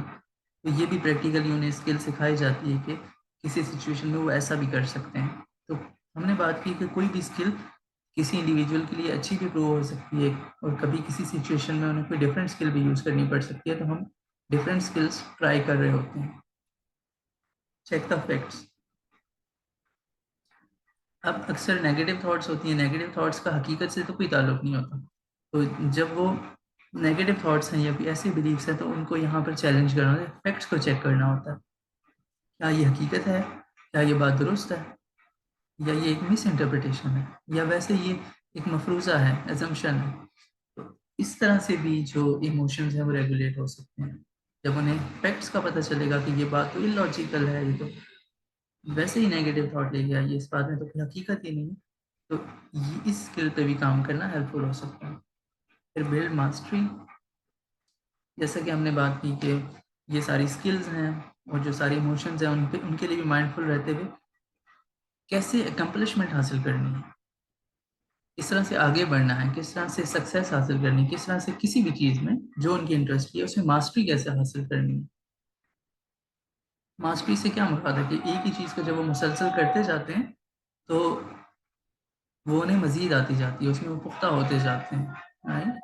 तो ये भी प्रैक्टिकली उन्हें स्किल सिखाई जाती है कि किसी सिचुएशन में वो ऐसा भी कर सकते हैं। तो हमने बात की कि कोई भी स्किल किसी इंडिविजुअल के लिए अच्छी भी प्रूव हो सकती है, और कभी किसी सिचुएशन में उन्हें कोई डिफरेंट स्किल भी यूज़ करनी पड़ सकती है, तो हम डिफरेंट स्किल्स ट्राई कर रहे होते हैं। Check the facts. अब अक्सर नेगेटिव थॉट्स होती हैं, नेगेटिव थॉट्स का हकीकत से तो कोई ताल्लुक नहीं होता। तो जब वो नेगेटिव थॉट्स हैं या फिर ऐसे बिलीव्स हैं, तो उनको यहाँ पर चैलेंज करना होता है, फैक्ट्स को चेक करना होता है। क्या ये हकीकत है, क्या ये बात दुरुस्त है, या ये एक मिस इंटरप्रिटेशन है, या वैसे ये एक मफरूज़ा है, एजम्पशन है। तो इस तरह से भी जो इमोशंस हैं वो रेगुलेट हो सकते हैं। जब उन्हें फैक्ट्स का पता चलेगा कि ये बात तो इलॉजिकल है, ये तो वैसे ही नेगेटिव थॉट ले गया, ये इस बात में तो कोई हकीकत ही नहीं है, तो ये इस स्किल पे भी काम करना हेल्पफुल हो सकता है। फिर बिल्ड मास्टरी। जैसा कि हमने बात की कि ये सारी स्किल्स हैं और जो सारे इमोशंस हैं उन पे उनके लिए भी माइंडफुल रहते हुए कैसे अकम्पलिशमेंट हासिल करनी है, किस तरह से आगे बढ़ना है, किस तरह से सक्सेस हासिल करनी है, किस तरह से किसी भी चीज़ में जो उनकी इंटरेस्ट की है उसमें मास्टरी कैसे हासिल करनी है। मास्टरी से क्या मुराद है कि एक ही चीज़ को जब वो मुसलसल करते जाते हैं तो वो उन्हें मज़ीद आती जाती है, उसमें वो पुख्ता होते जाते हैं, राइट।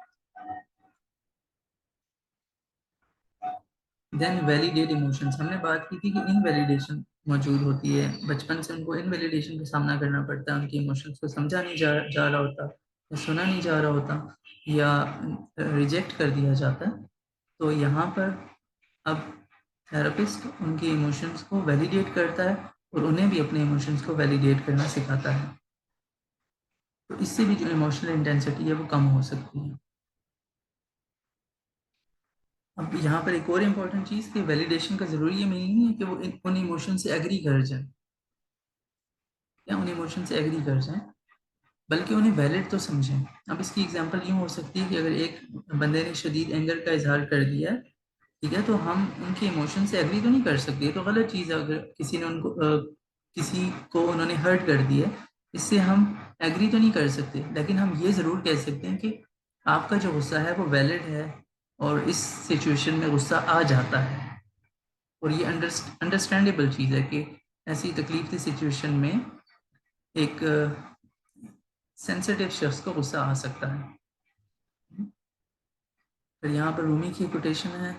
देन वैलिडेट इमोशंस, हमने बात की थी कि इनवैलिडेशन मौजूद होती है, बचपन से उनको इनवैलिडेशन का सामना करना पड़ता है, उनके इमोशंस को समझा नहीं जा रहा होता, या सुना नहीं जा रहा होता, या रिजेक्ट कर दिया जाता है। तो यहाँ पर अब थेरेपिस्ट उनके इमोशंस को वैलिडेट करता है और उन्हें भी अपने इमोशंस को वैलिडेट करना सिखाता है। तो इससे भी जो इमोशनल इंटेंसिटी है वो कम हो सकती है। अब यहाँ पर एक और इम्पोर्टेंट चीज़ कि वैलिडेशन का ज़रूरी ये मीनिंग नहीं है कि वो उन इमोशन से एग्री कर जाए, या उन इमोशन से एग्री कर जाए, बल्कि उन्हें वैलिड तो समझें। अब इसकी एग्जांपल यूँ हो सकती है कि अगर एक बंदे ने शदीद एंगर का इजहार कर दिया है, ठीक है, तो हम उनके इमोशन से एग्री तो नहीं कर सकते, ये तो गलत चीज़ है। अगर किसी ने उनको किसी को उन्होंने हर्ट कर दिया, इससे हम एग्री तो नहीं कर सकते, लेकिन हम ये ज़रूर कह सकते हैं कि आपका जो गुस्सा है वो वैलिड है और इस सिचुएशन में गुस्सा आ जाता है। और ये अंडरस्टैंडेबल चीज़ है कि ऐसी तकलीफ की सिचुएशन में एक सेंसिटिव शख्स को गुस्सा आ सकता है। फिर यहाँ पर रूमी की कोटेशन है,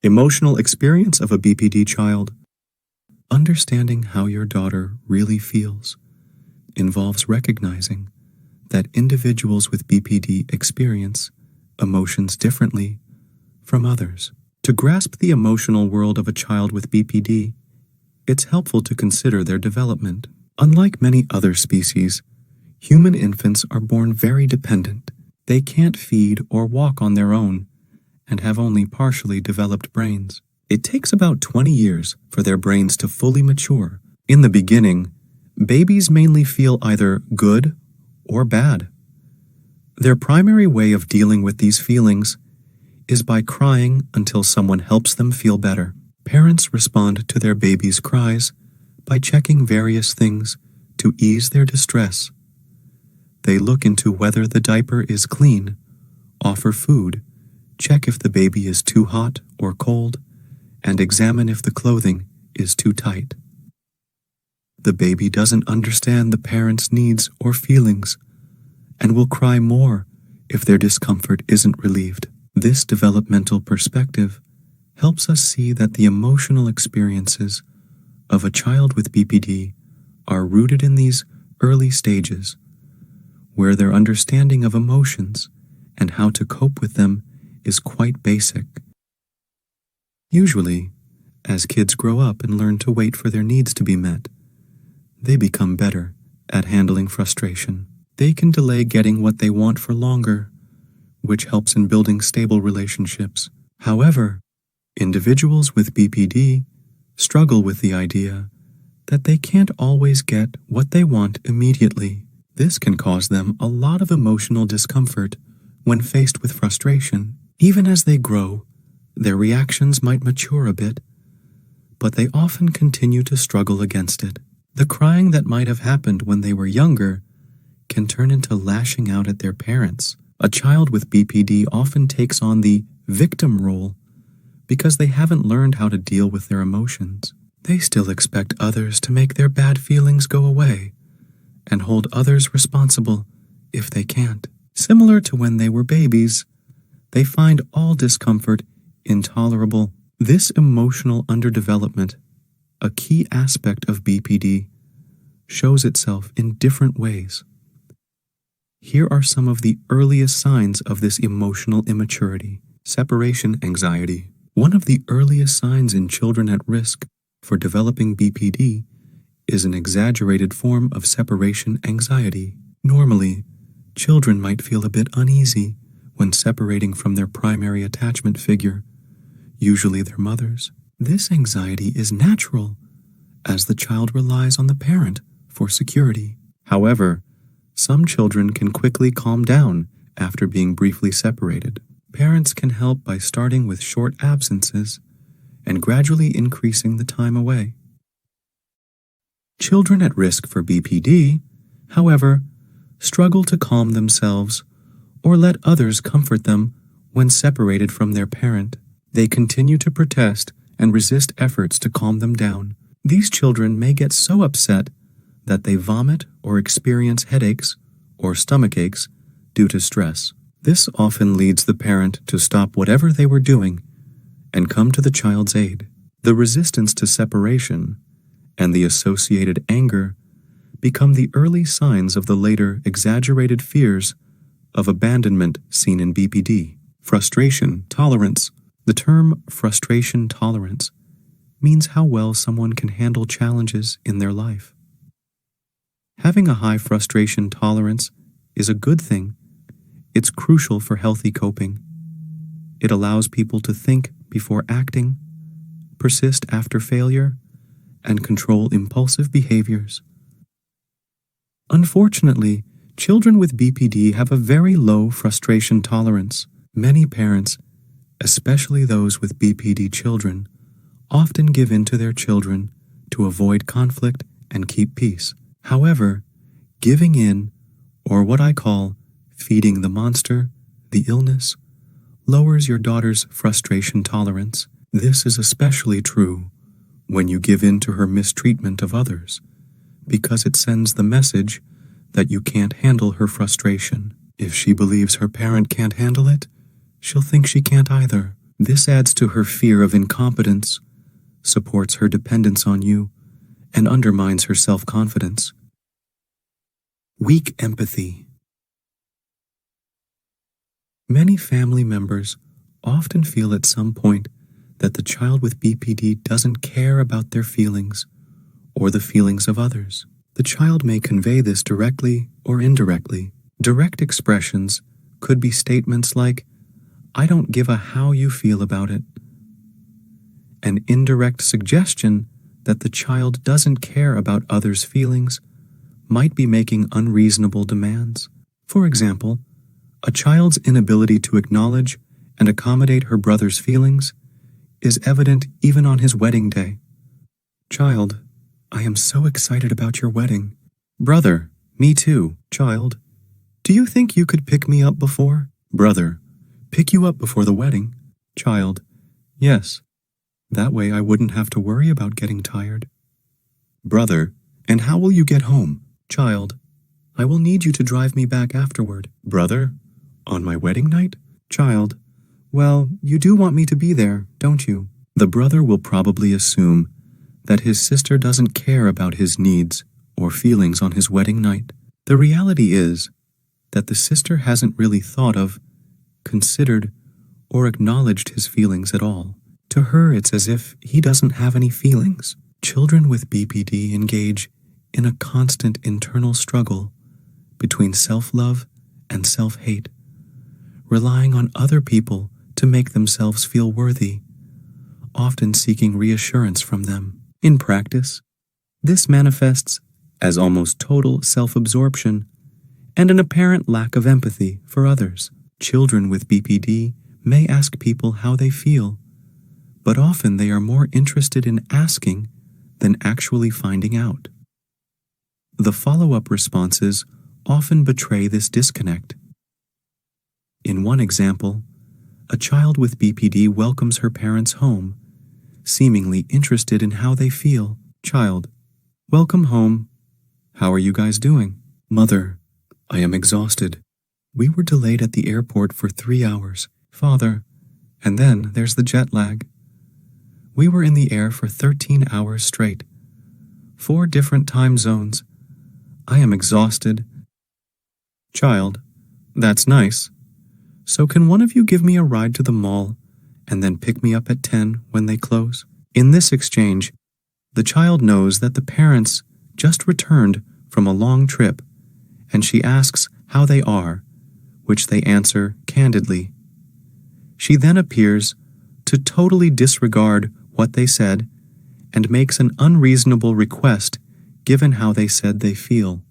Emotional experience of a BPD child. Understanding how your daughter really feels involves recognizing that individuals with BPD experience emotions differently from others. To grasp the emotional world of a child with BPD, it's helpful to consider their development. Unlike many other species, human infants are born very dependent. They can't feed or walk on their own and have only partially developed brains. It takes about 20 years for their brains to fully mature. In the beginning, babies mainly feel either good or bad. Their primary way of dealing with these feelings is by crying until someone helps them feel better. Parents respond to their baby's cries by checking various things to ease their distress. They look into whether the diaper is clean, offer food, check if the baby is too hot or cold, and examine if the clothing is too tight. The baby doesn't understand the parent's needs or feelings and will cry more if their discomfort isn't relieved. This developmental perspective helps us see that the emotional experiences of a child with BPD are rooted in these early stages, where their understanding of emotions and how to cope with them is quite basic. Usually, as kids grow up and learn to wait for their needs to be met, they become better at handling frustration. They can delay getting what they want for longer, which helps in building stable relationships. However, individuals with BPD struggle with the idea that they can't always get what they want immediately. This can cause them a lot of emotional discomfort when faced with frustration. Even as they grow, their reactions might mature a bit, but they often continue to struggle against it. The crying that might have happened when they were younger can turn into lashing out at their parents. A child with BPD often takes on the victim role because they haven't learned how to deal with their emotions. They still expect others to make their bad feelings go away and hold others responsible if they can't. Similar to when they were babies, they find all discomfort intolerable. This emotional underdevelopment, a key aspect of BPD, shows itself in different ways. Here are some of the earliest signs of this emotional immaturity. Separation anxiety. One of the earliest signs in children at risk for developing BPD is an exaggerated form of separation anxiety. Normally, children might feel a bit uneasy when separating from their primary attachment figure, usually their mothers. This anxiety is natural, as the child relies on the parent for security. However, some children can quickly calm down after being briefly separated. Parents can help by starting with short absences and gradually increasing the time away. Children at risk for BPD, however, struggle to calm themselves or let others comfort them when separated from their parent. They continue to protest and resist efforts to calm them down. These children may get so upset that they vomit or experience headaches or stomach aches due to stress. This often leads the parent to stop whatever they were doing and come to the child's aid. The resistance to separation and the associated anger become the early signs of the later exaggerated fears of abandonment seen in BPD. Frustration tolerance. The term frustration tolerance means how well someone can handle challenges in their life. Having a high frustration tolerance is a good thing. It's crucial for healthy coping. It allows people to think before acting, persist after failure, and control impulsive behaviors. Unfortunately, children with BPD have a very low frustration tolerance. Many parents, especially those with BPD children, often give in to their children to avoid conflict and keep peace. However, giving in, or what I call feeding the monster, the illness, lowers your daughter's frustration tolerance. This is especially true when you give in to her mistreatment of others, because it sends the message that you can't handle her frustration. If she believes her parent can't handle it, she'll think she can't either. This adds to her fear of incompetence, supports her dependence on you, and undermines her self-confidence. Weak empathy. Many family members often feel at some point that the child with BPD doesn't care about their feelings or the feelings of others. The child may convey this directly or indirectly. Direct expressions could be statements like, "I don't give a how you feel about it." An indirect suggestion that the child doesn't care about others' feelings might be making unreasonable demands. For example, a child's inability to acknowledge and accommodate her brother's feelings is evident even on his wedding day. Child, I am so excited about your wedding. Brother, me too. Child, do you think you could pick me up before? Brother, pick you up before the wedding. Child, yes. That way I wouldn't have to worry about getting tired. Brother, and how will you get home? Child, I will need you to drive me back afterward. Brother, on my wedding night? Child, well, you do want me to be there, don't you? The brother will probably assume that his sister doesn't care about his needs or feelings on his wedding night. The reality is that the sister hasn't really thought of, considered, or acknowledged his feelings at all. To her, it's as if he doesn't have any feelings. Children with BPD engage in a constant internal struggle between self-love and self-hate, relying on other people to make themselves feel worthy, often seeking reassurance from them. In practice, this manifests as almost total self-absorption and an apparent lack of empathy for others. Children with BPD may ask people how they feel, but often they are more interested in asking than actually finding out. The follow-up responses often betray this disconnect. In one example, a child with BPD welcomes her parents home, seemingly interested in how they feel. Child, welcome home. How are you guys doing? Mother, I am exhausted. We were delayed at the airport for 3 hours. Father, and then there's the jet lag. We were in the air for 13 hours straight. 4 different time zones. I am exhausted. Child, that's nice. So can one of you give me a ride to the mall and then pick me up at 10 when they close? In this exchange, the child knows that the parents just returned from a long trip, and she asks how they are, which they answer candidly. She then appears to totally disregard what they said and makes an unreasonable request given how they said they feel.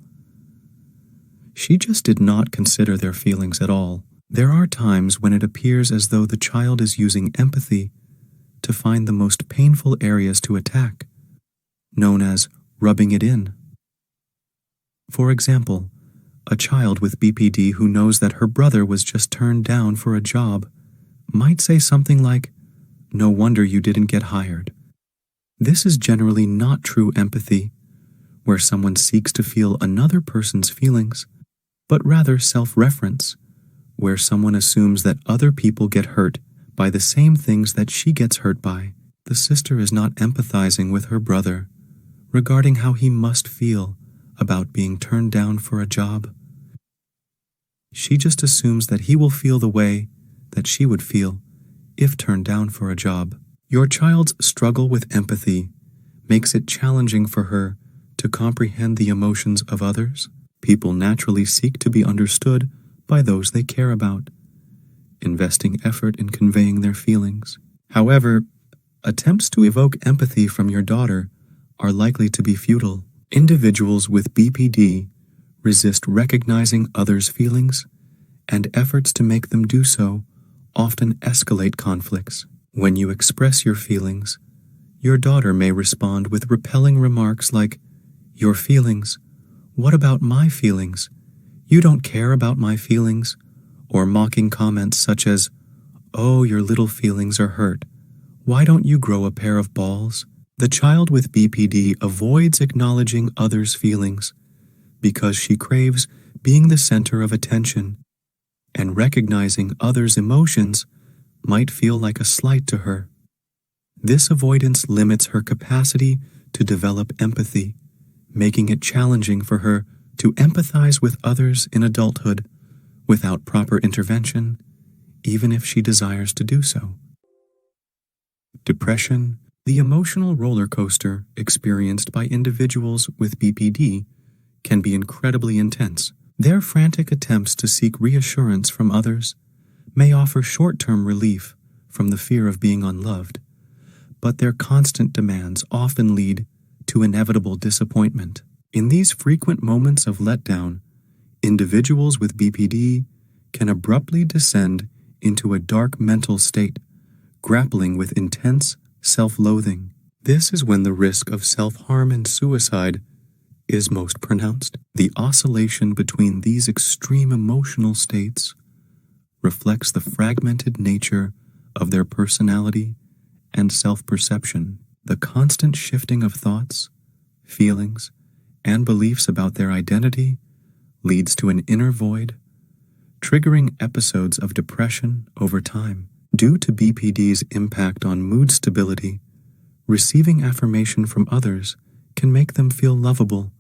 She just did not consider their feelings at all. There are times when it appears as though the child is using empathy to find the most painful areas to attack, known as rubbing it in. For example, a child with BPD who knows that her brother was just turned down for a job might say something like, "No wonder you didn't get hired." This is generally not true empathy. where someone seeks to feel another person's feelings, but rather self-reference, where someone assumes that other people get hurt by the same things that she gets hurt by. The sister is not empathizing with her brother regarding how he must feel about being turned down for a job. She just assumes that he will feel the way that she would feel if turned down for a job. Your child's struggle with empathy makes it challenging for her to comprehend the emotions of others. People naturally seek to be understood by those they care about, investing effort in conveying their feelings. However, attempts to evoke empathy from your daughter are likely to be futile. Individuals with BPD resist recognizing others' feelings, and efforts to make them do so often escalate conflicts. When you express your feelings, your daughter may respond with repelling remarks like, "Your feelings? What about my feelings? You don't care about my feelings," or mocking comments such as, "Oh, your little feelings are hurt. Why don't you grow a pair of balls?" The child with BPD avoids acknowledging others' feelings because she craves being the center of attention, and recognizing others' emotions might feel like a slight to her. This avoidance limits her capacity to develop empathy, making it challenging for her to empathize with others in adulthood without proper intervention, even if she desires to do so. Depression, the emotional roller coaster experienced by individuals with BPD, can be incredibly intense. Their frantic attempts to seek reassurance from others may offer short-term relief from the fear of being unloved, but their constant demands often lead to inevitable disappointment. In these frequent moments of letdown, individuals with BPD can abruptly descend into a dark mental state, grappling with intense self-loathing. This is when the risk of self-harm and suicide is most pronounced. The oscillation between these extreme emotional states reflects the fragmented nature of their personality and self-perception. The constant shifting of thoughts, feelings, and beliefs about their identity leads to an inner void, triggering episodes of depression over time. Due to BPD's impact on mood stability, receiving affirmation from others can make them feel lovable,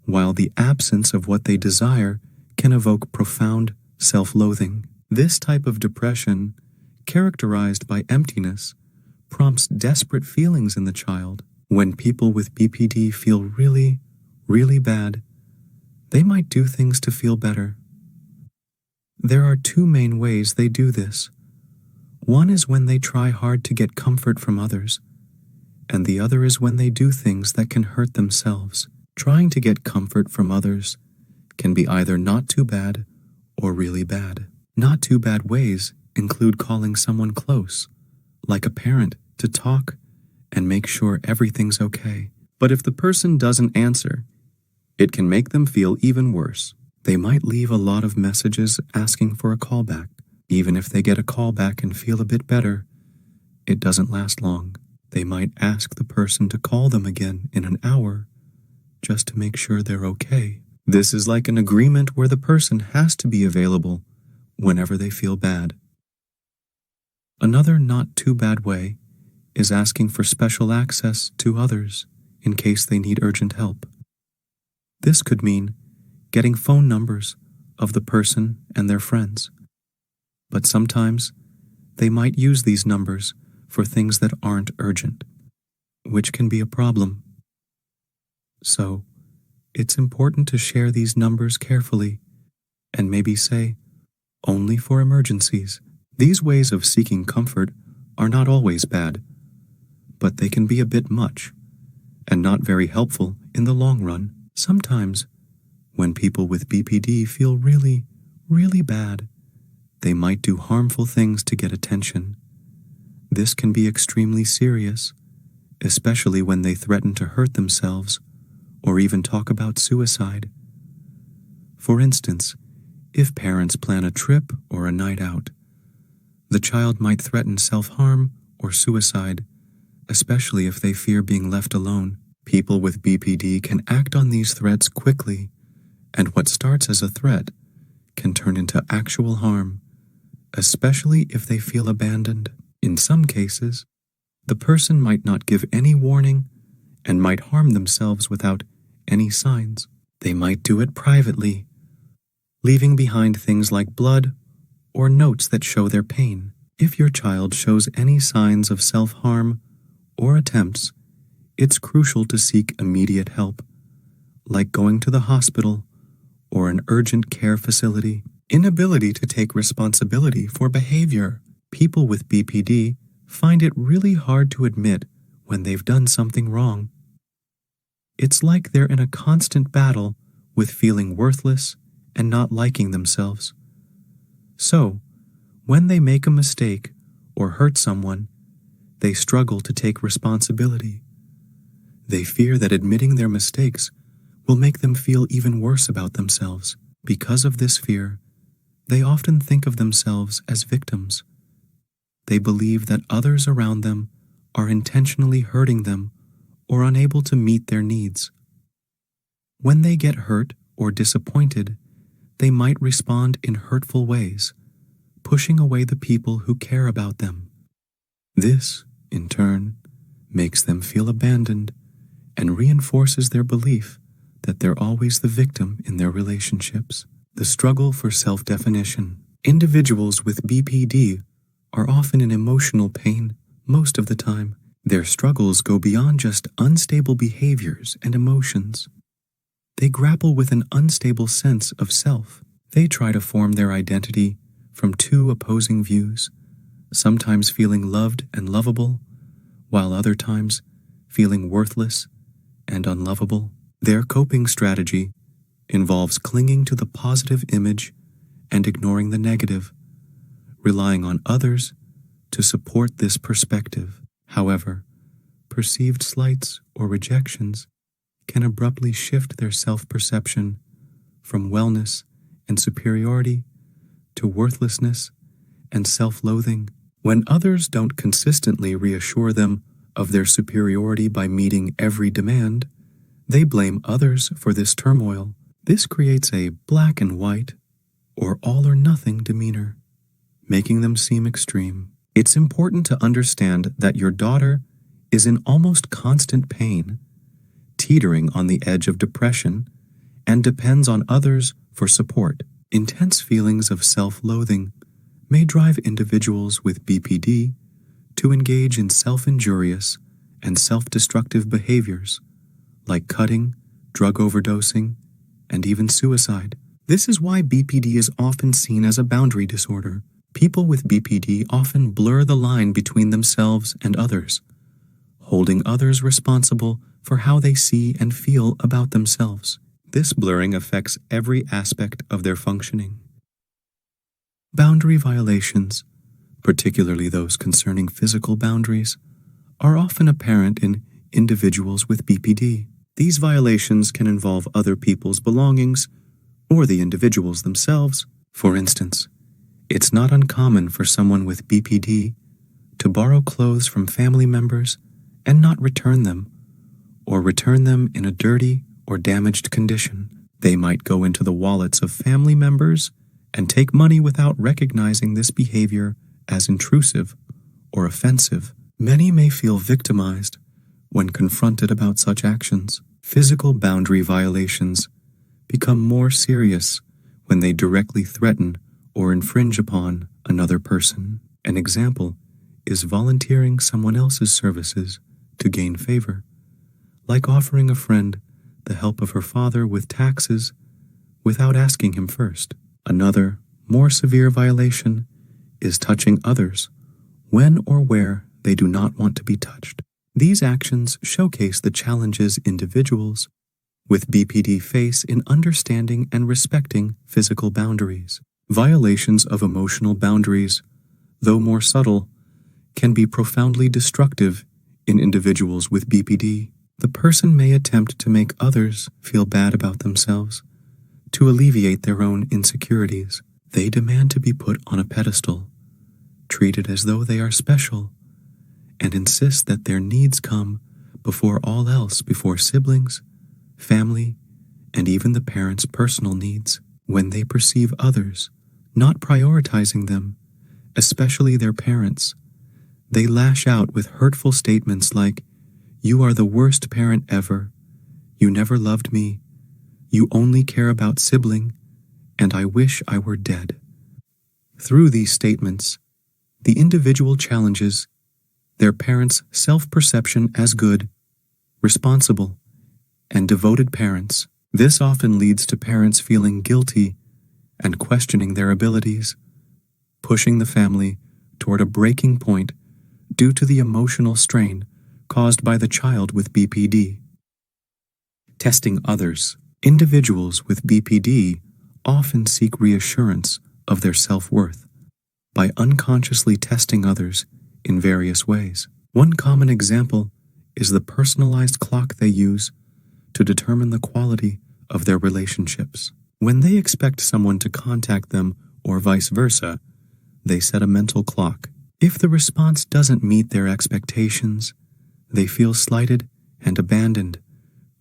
while the absence of what they desire can evoke profound self-loathing. This type of depression, characterized by emptiness, prompts desperate feelings in the child. When people with BPD feel really, really bad, they might do things to feel better. There are two main ways they do this. One is when they try hard to get comfort from others, and the other is when they do things that can hurt themselves. Trying to get comfort from others can be either not too bad or really bad. Not too bad ways include calling someone close, like a parent, to talk and make sure everything's okay. But if the person doesn't answer, it can make them feel even worse. They might leave a lot of messages asking for a callback. Even if they get a callback and feel a bit better, it doesn't last long. They might ask the person to call them again in an hour just to make sure they're okay. This is like an agreement where the person has to be available whenever they feel bad. Another not too bad way is asking for special access to others in case they need urgent help. This could mean getting phone numbers of the person and their friends. But sometimes they might use these numbers for things that aren't urgent, which can be a problem. So, it's important to share these numbers carefully and maybe say, "Only for emergencies." These ways of seeking comfort are not always bad, but they can be a bit much and not very helpful in the long run. Sometimes, when people with BPD feel really, really bad, they might do harmful things to get attention. This can be extremely serious, especially when they threaten to hurt themselves or even talk about suicide. For instance, if parents plan a trip or a night out, the child might threaten self-harm or suicide, especially if they fear being left alone. People with BPD can act on these threats quickly, and what starts as a threat can turn into actual harm, especially if they feel abandoned. In some cases, the person might not give any warning and might harm themselves without any signs. They might do it privately, leaving behind things like blood or notes that show their pain. If your child shows any signs of self-harm or attempts, it's crucial to seek immediate help, like going to the hospital or an urgent care facility. Inability to take responsibility for behavior. People with BPD find it really hard to admit when they've done something wrong. It's like they're in a constant battle with feeling worthless and not liking themselves. So, when they make a mistake or hurt someone, they struggle to take responsibility. They fear that admitting their mistakes will make them feel even worse about themselves. Because of this fear, they often think of themselves as victims. They believe that others around them are intentionally hurting them or unable to meet their needs. When they get hurt or disappointed, they might respond in hurtful ways, pushing away the people who care about them. This, in turn, makes them feel abandoned and reinforces their belief that they're always the victim in their relationships. The struggle for self-definition. Individuals with BPD are often in emotional pain most of the time. Their struggles go beyond just unstable behaviors and emotions. They grapple with an unstable sense of self. They try to form their identity from two opposing views, sometimes feeling loved and lovable, while other times feeling worthless and unlovable. Their coping strategy involves clinging to the positive image and ignoring the negative, relying on others to support this perspective. However, perceived slights or rejections can abruptly shift their self-perception from wellness and superiority to worthlessness and self-loathing. When others don't consistently reassure them of their superiority by meeting every demand, they blame others for this turmoil. This creates a black and white or all or nothing demeanor, making them seem extreme. It's important to understand that your daughter is in almost constant pain, teetering on the edge of depression, and depends on others for support. Intense feelings of self-loathing may drive individuals with BPD to engage in self-injurious and self-destructive behaviors like cutting, drug overdosing, and even suicide. This is why BPD is often seen as a boundary disorder. People with BPD often blur the line between themselves and others, holding others responsible for how they see and feel about themselves. This blurring affects every aspect of their functioning. Boundary violations, particularly those concerning physical boundaries, are often apparent in individuals with BPD. These violations can involve other people's belongings or the individuals themselves. For instance, it's not uncommon for someone with BPD to borrow clothes from family members and not return them, or return them in a dirty or damaged condition. They might go into the wallets of family members and take money without recognizing this behavior as intrusive or offensive. Many may feel victimized when confronted about such actions. Physical boundary violations become more serious when they directly threaten or infringe upon another person. An example is volunteering someone else's services to gain favor, like offering a friend the help of her father with taxes without asking him first. Another, more severe violation is touching others when or where they do not want to be touched. These actions showcase the challenges individuals with BPD face in understanding and respecting physical boundaries. Violations of emotional boundaries, though more subtle, can be profoundly destructive in individuals with BPD. The person may attempt to make others feel bad about themselves to alleviate their own insecurities. They demand to be put on a pedestal, treated as though they are special, and insist that their needs come before all else, before siblings, family, and even the parents' personal needs. When they perceive others not prioritizing them, especially their parents, they lash out with hurtful statements like, "You are the worst parent ever," "You never loved me," "You only care about sibling," and "I wish I were dead." Through these statements, the individual challenges their parents' self-perception as good, responsible, and devoted parents. This often leads to parents feeling guilty and questioning their abilities, pushing the family toward a breaking point due to the emotional strain caused by the child with BPD. Testing others. Individuals with BPD often seek reassurance of their self-worth by unconsciously testing others in various ways. One common example is the personalized clock they use to determine the quality of their relationships. When they expect someone to contact them or vice versa, they set a mental clock. If the response doesn't meet their expectations, they feel slighted and abandoned,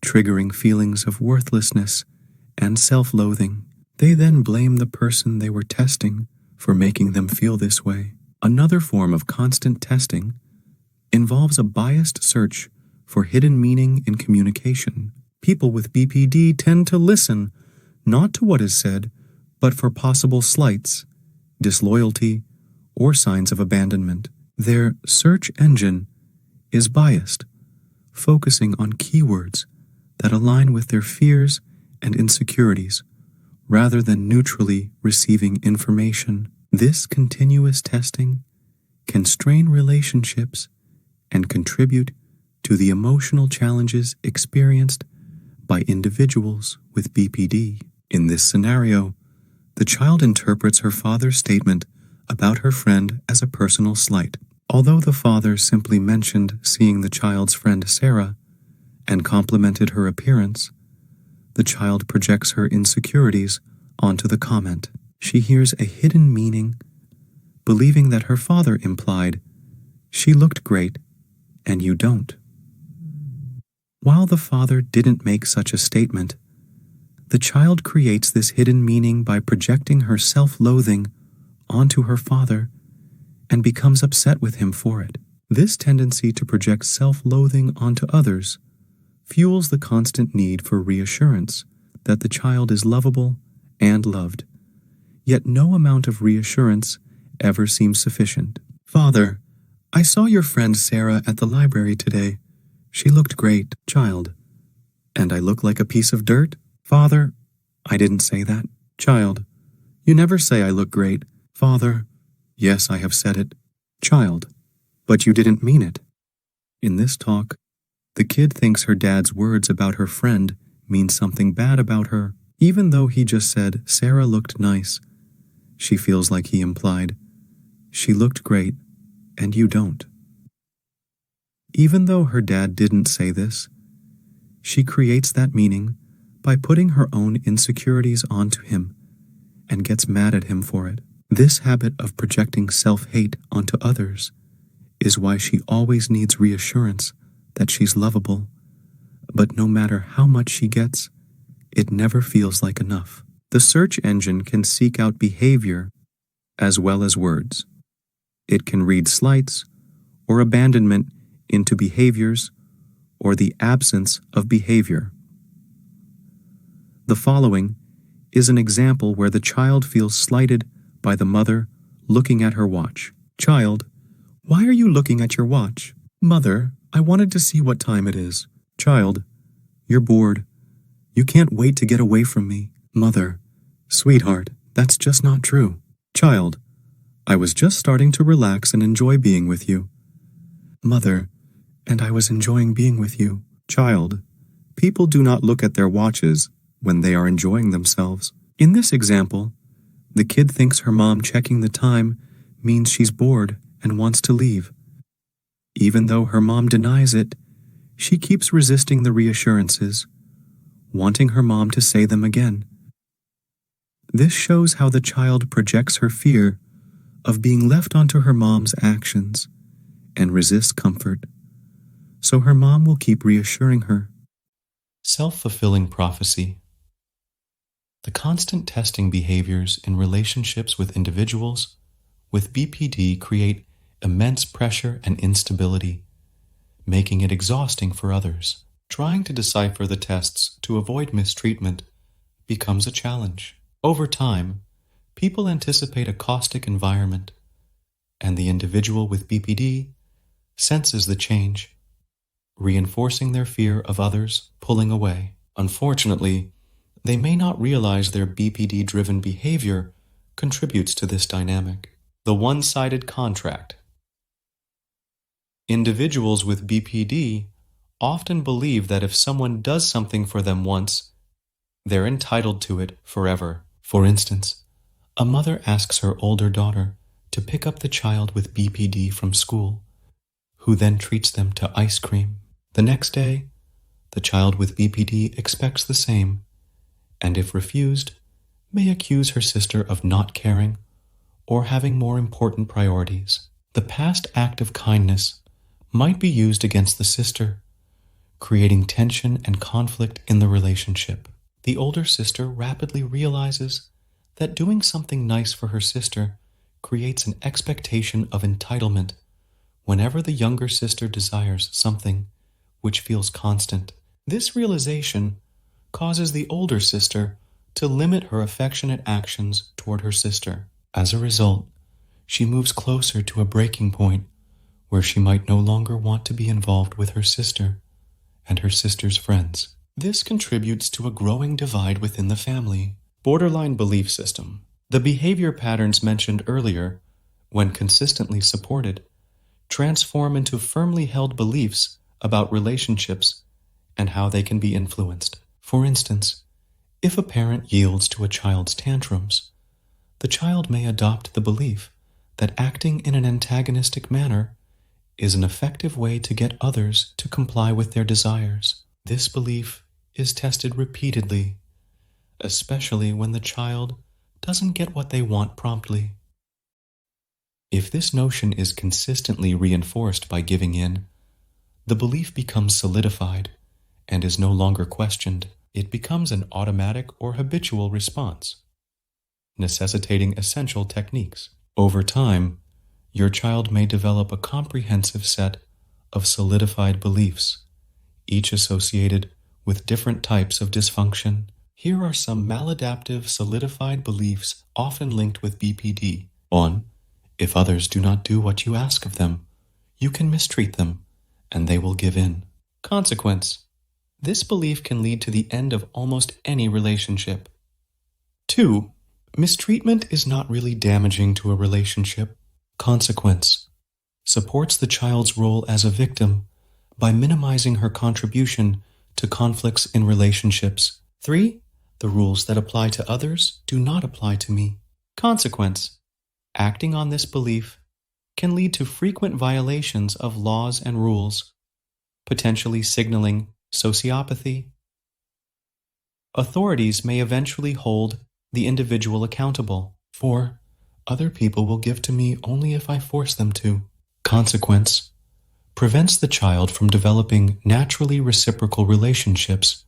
triggering feelings of worthlessness and self-loathing. They then blame the person they were testing for making them feel this way. Another form of constant testing involves a biased search for hidden meaning in communication. People with BPD tend to listen not to what is said, but for possible slights, disloyalty, or signs of abandonment. Their search engine is biased, focusing on keywords that align with their fears and insecurities, rather than neutrally receiving information. This continuous testing can strain relationships and contribute to the emotional challenges experienced by individuals with BPD. In this scenario, the child interprets her father's statement about her friend as a personal slight. Although the father simply mentioned seeing the child's friend Sarah and complimented her appearance, the child projects her insecurities onto the comment. She hears a hidden meaning, believing that her father implied, "She looked great, and you don't." While the father didn't make such a statement, the child creates this hidden meaning by projecting her self-loathing onto her father and becomes upset with him for it. This tendency to project self-loathing onto others fuels the constant need for reassurance that the child is lovable and loved. Yet no amount of reassurance ever seems sufficient. "Father, I saw your friend Sarah at the library today. She looked great." Child: "And I look like a piece of dirt?" Father: "I didn't say that." Child: "You never say I look great." Father: "Yes, I have said it." Child: "But you didn't mean it." In this talk, the kid thinks her dad's words about her friend mean something bad about her. Even though he just said Sarah looked nice, she feels like he implied, "She looked great, and you don't." Even though her dad didn't say this, she creates that meaning by putting her own insecurities onto him and gets mad at him for it. This habit of projecting self-hate onto others is why she always needs reassurance that she's lovable, but no matter how much she gets, it never feels like enough. The search engine can seek out behavior as well as words. It can read slights or abandonment into behaviors or the absence of behavior. The following is an example where the child feels slighted by the mother looking at her watch. Child: "Why are you looking at your watch?" Mother: "I wanted to see what time it is." Child: "You're bored. You can't wait to get away from me." Mother: "Sweetheart, that's just not true." Child: "I was just starting to relax and enjoy being with you." Mother: "And I was enjoying being with you." Child: "People do not look at their watches when they are enjoying themselves." In this example, the kid thinks her mom checking the time means she's bored and wants to leave. Even though her mom denies it, she keeps resisting the reassurances, wanting her mom to say them again. This shows how the child projects her fear of being left onto her mom's actions and resists comfort. so her mom will keep reassuring her. Self-fulfilling prophecy. The constant testing behaviors in relationships with individuals with BPD create immense pressure and instability, making it exhausting for others. Trying to decipher the tests to avoid mistreatment becomes a challenge. Over time, people anticipate a caustic environment, and the individual with BPD senses the change, reinforcing their fear of others pulling away. Unfortunately, they may not realize their BPD-driven behavior contributes to this dynamic. The one-sided contract. Individuals with BPD often believe that if someone does something for them once, they're entitled to it forever. For instance, a mother asks her older daughter to pick up the child with BPD from school, who then treats them to ice cream. The next day, the child with BPD expects the same, and if refused, may accuse her sister of not caring or having more important priorities. The past act of kindness might be used against the sister, creating tension and conflict in the relationship. The older sister rapidly realizes that doing something nice for her sister creates an expectation of entitlement whenever the younger sister desires something which feels constant. This realization causes the older sister to limit her affectionate actions toward her sister. As a result, she moves closer to a breaking point where she might no longer want to be involved with her sister and her sister's friends. This contributes to a growing divide within the family. Borderline belief system. The behavior patterns mentioned earlier, when consistently supported, transform into firmly held beliefs about relationships and how they can be influenced. For instance, if a parent yields to a child's tantrums, the child may adopt the belief that acting in an antagonistic manner is an effective way to get others to comply with their desires. This belief is tested repeatedly, especially when the child doesn't get what they want promptly. If this notion is consistently reinforced by giving in, the belief becomes solidified and is no longer questioned. It becomes an automatic or habitual response, necessitating essential techniques. Over time, your child may develop a comprehensive set of solidified beliefs, each associated with different types of dysfunction. Here are some maladaptive solidified beliefs often linked with BPD. 1. If others do not do what you ask of them, you can mistreat them, and they will give in. Consequence. This belief can lead to the end of almost any relationship. 2. Mistreatment is not really damaging to a relationship. Consequence. Supports the child's role as a victim by minimizing her contribution to conflicts in relationships. 3. The rules that apply to others do not apply to me. Consequence. Acting on this belief can lead to frequent violations of laws and rules, potentially signaling sociopathy. Authorities may eventually hold the individual accountable. 4. Other people will give to me only if I force them to. Consequence. Prevents the child from developing naturally reciprocal relationships,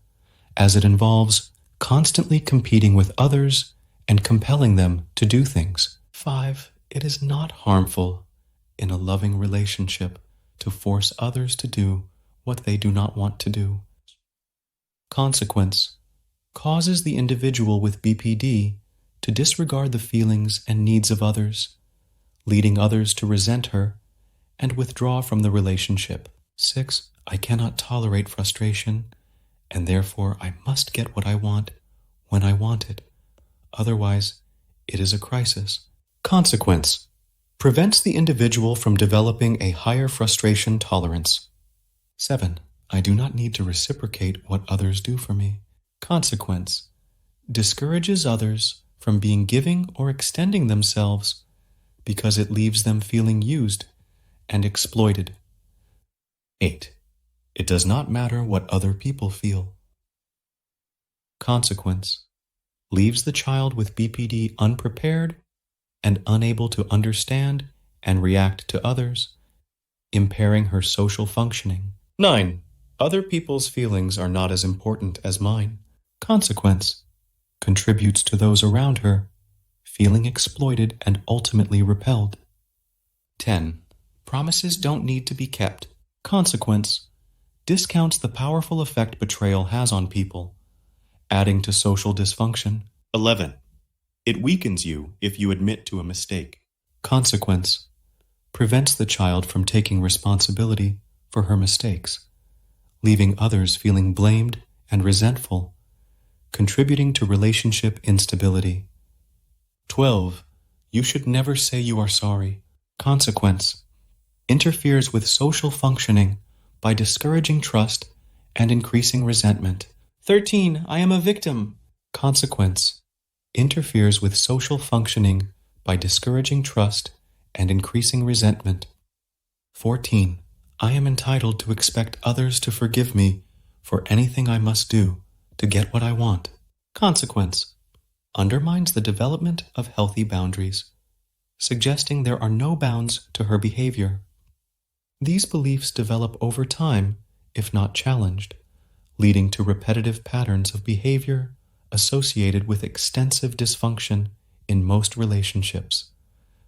as it involves constantly competing with others and compelling them to do things. 5. It is not harmful in a loving relationship to force others to do what they do not want to do. Consequence. Causes the individual with BPD to disregard the feelings and needs of others, leading others to resent her and withdraw from the relationship. 6. I cannot tolerate frustration, and therefore I must get what I want when I want it. Otherwise, it is a crisis. Consequence. Prevents the individual from developing a higher frustration tolerance. 7. I do not need to reciprocate what others do for me. Consequence. Discourages others from being giving or extending themselves because it leaves them feeling used and exploited. 8. It does not matter what other people feel. Consequence. Leaves the child with BPD unprepared and unable to understand and react to others, impairing her social functioning. 9. Other people's feelings are not as important as mine. Consequence. Contributes to those around her, feeling exploited and ultimately repelled. 10. Promises don't need to be kept. Consequence. Discounts the powerful effect betrayal has on people, adding to social dysfunction. 11. It weakens you if you admit to a mistake. Consequence. Prevents the child from taking responsibility for her mistakes, leaving others feeling blamed and resentful, contributing to relationship instability. 12. You should never say you are sorry. Consequence. Interferes with social functioning by discouraging trust and increasing resentment. 13. I am a victim. Consequence. Interferes with social functioning by discouraging trust and increasing resentment. 14. I am entitled to expect others to forgive me for anything I must do to get what I want. Consequence. Undermines the development of healthy boundaries, suggesting there are no bounds to her behavior. These beliefs develop over time, if not challenged, leading to repetitive patterns of behavior associated with extensive dysfunction in most relationships,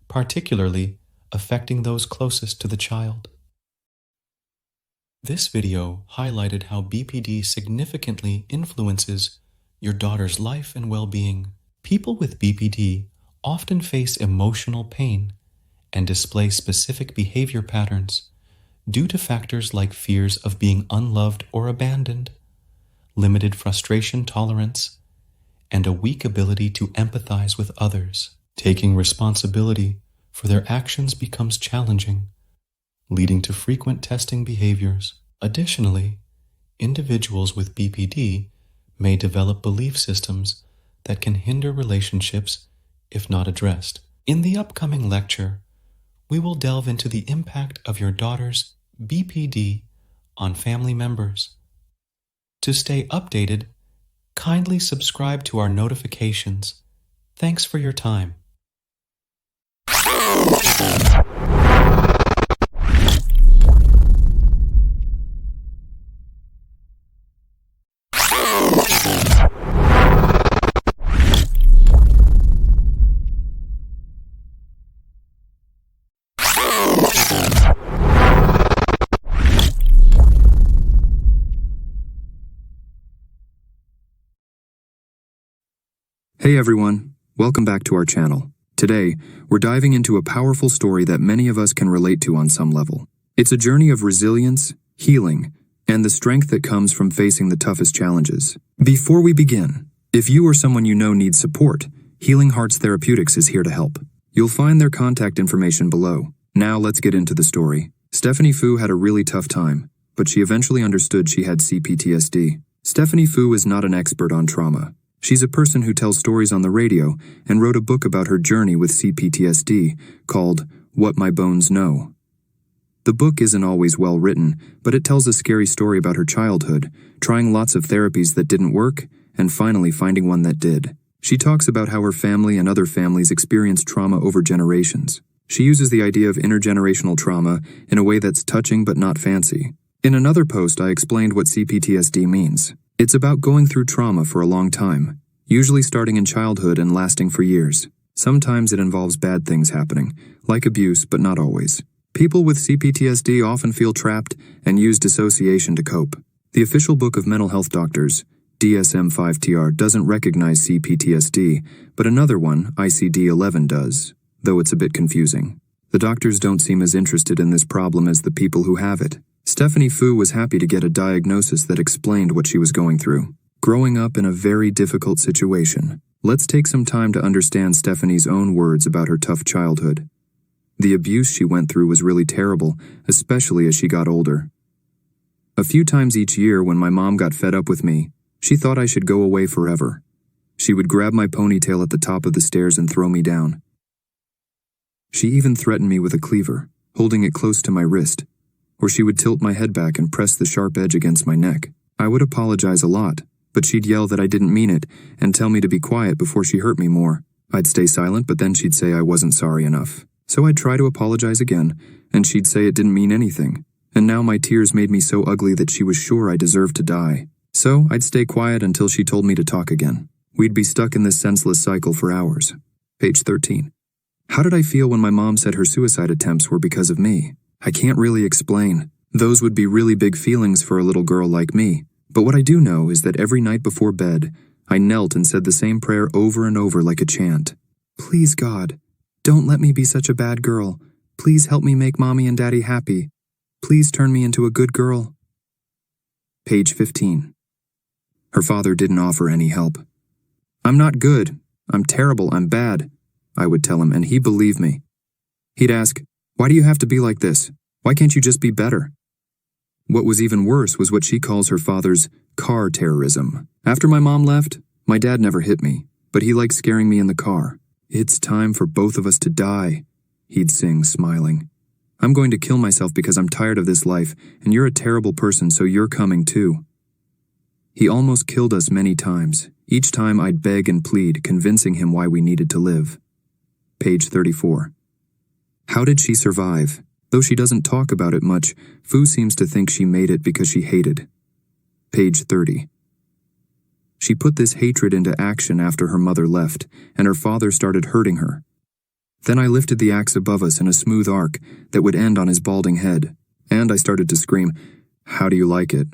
particularly affecting those closest to the child. This video highlighted how BPD significantly influences your daughter's life and well-being. People with BPD often face emotional pain and display specific behavior patterns due to factors like fears of being unloved or abandoned, limited frustration tolerance, and a weak ability to empathize with others. Taking responsibility for their actions becomes challenging, leading to frequent testing behaviors. Additionally, individuals with BPD may develop belief systems that can hinder relationships if not addressed. In the upcoming lecture, we will delve into the impact of your daughter's BPD on family members. To stay updated, kindly subscribe to our notifications. Thanks for your time. Hey everyone, welcome back to our channel. Today, we're diving into a powerful story that many of us can relate to on some level. It's a journey of resilience, healing, and the strength that comes from facing the toughest challenges. Before we begin, if you or someone you know needs support, Healing Hearts Therapeutics is here to help. You'll find their contact information below. Now let's get into the story. Stephanie Fu had a really tough time, but she eventually understood she had CPTSD. Stephanie Fu is not an expert on trauma. She's a person who tells stories on the radio and wrote a book about her journey with CPTSD called What My Bones Know. The book isn't always well written, but it tells a scary story about her childhood, trying lots of therapies that didn't work, and finally finding one that did. She talks about how her family and other families experienced trauma over generations. She uses the idea of intergenerational trauma in a way that's touching but not fancy. In another post, I explained what CPTSD means. It's about going through trauma for a long time, usually starting in childhood and lasting for years. Sometimes it involves bad things happening, like abuse, but not always. People with CPTSD often feel trapped and use dissociation to cope. The official Book of Mental Health Doctors, DSM-5-TR, doesn't recognize CPTSD, but another one, ICD-11, does, though it's a bit confusing. The doctors don't seem as interested in this problem as the people who have it. Stephanie Fu was happy to get a diagnosis that explained what she was going through. Growing up in a very difficult situation. Let's take some time to understand Stephanie's own words about her tough childhood. The abuse she went through was really terrible, especially as she got older. A few times each year when my mom got fed up with me, she thought I should go away forever. She would grab my ponytail at the top of the stairs and throw me down. She even threatened me with a cleaver, holding it close to my wrist. Or she would tilt my head back and press the sharp edge against my neck. I would apologize a lot, but she'd yell that I didn't mean it and tell me to be quiet before she hurt me more. I'd stay silent, but then she'd say I wasn't sorry enough. So I'd try to apologize again, and she'd say it didn't mean anything, and now my tears made me so ugly that she was sure I deserved to die. So I'd stay quiet until she told me to talk again. We'd be stuck in this senseless cycle for hours. Page 13. How did I feel when my mom said her suicide attempts were because of me? I can't really explain. Those would be really big feelings for a little girl like me. But what I do know is that every night before bed, I knelt and said the same prayer over and over like a chant. Please, God, don't let me be such a bad girl. Please help me make Mommy and Daddy happy. Please turn me into a good girl. Page 15. Her father didn't offer any help. I'm not good. I'm terrible. I'm bad, I would tell him, and he believed me. He'd ask, why do you have to be like this? Why can't you just be better? What was even worse was what she calls her father's car terrorism. After my mom left, my dad never hit me, but he liked scaring me in the car. It's time for both of us to die, he'd sing, smiling. I'm going to kill myself because I'm tired of this life, and you're a terrible person, so you're coming too. He almost killed us many times. Each time I'd beg and plead, convincing him why we needed to live. Page 34. How did she survive? Though she doesn't talk about it much, Fu seems to think she made it because she hated. Page 30. She put this hatred into action after her mother left, and her father started hurting her. Then I lifted the axe above us in a smooth arc that would end on his balding head, and I started to scream, "How do you like it?"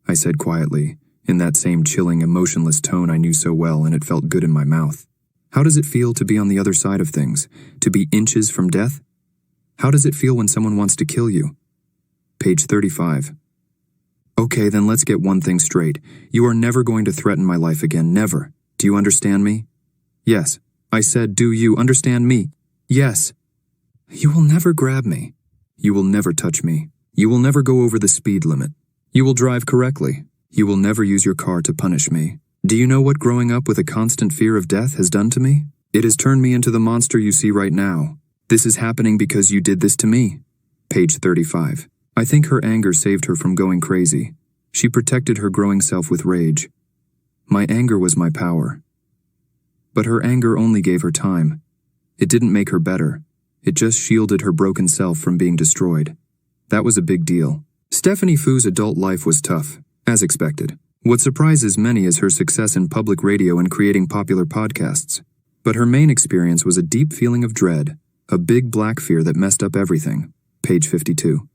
I said quietly, in that same chilling, emotionless tone I knew so well, and it felt good in my mouth. How does it feel to be on the other side of things, to be inches from death? How does it feel when someone wants to kill you? Page 35. Okay, then let's get one thing straight. You are never going to threaten my life again, never. Do you understand me? Yes. I said, do you understand me? Yes. You will never grab me. You will never touch me. You will never go over the speed limit. You will drive correctly. You will never use your car to punish me. Do you know what growing up with a constant fear of death has done to me? It has turned me into the monster you see right now. This is happening because you did this to me. Page 35. I think her anger saved her from going crazy. She protected her growing self with rage. My anger was my power. But her anger only gave her time. It didn't make her better. It just shielded her broken self from being destroyed. That was a big deal. Stephanie Fu's adult life was tough, as expected. What surprises many is her success in public radio and creating popular podcasts. But her main experience was a deep feeling of dread, a big black fear that messed up everything. Page 52.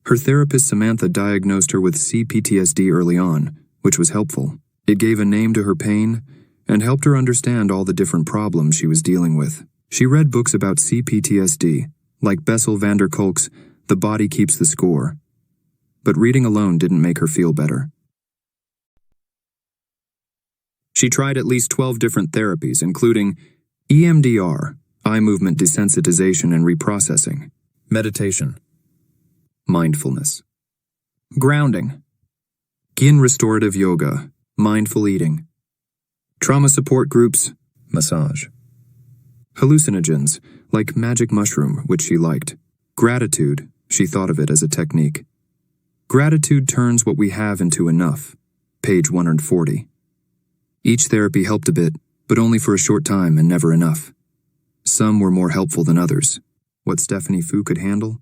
Her therapist Samantha diagnosed her with CPTSD early on, which was helpful. It gave a name to her pain and helped her understand all the different problems she was dealing with. She read books about CPTSD, like Bessel van der Kolk's The Body Keeps the Score. But reading alone didn't make her feel better. She tried at least 12 different therapies, including EMDR, eye movement desensitization and reprocessing, meditation, mindfulness, grounding, yin restorative yoga, mindful eating, trauma support groups, massage, hallucinogens, like magic mushroom, which she liked, gratitude, she thought of it as a technique. Gratitude turns what we have into enough. Page 140. Each therapy helped a bit, but only for a short time and never enough. Some were more helpful than others. What Stephanie Fu could handle?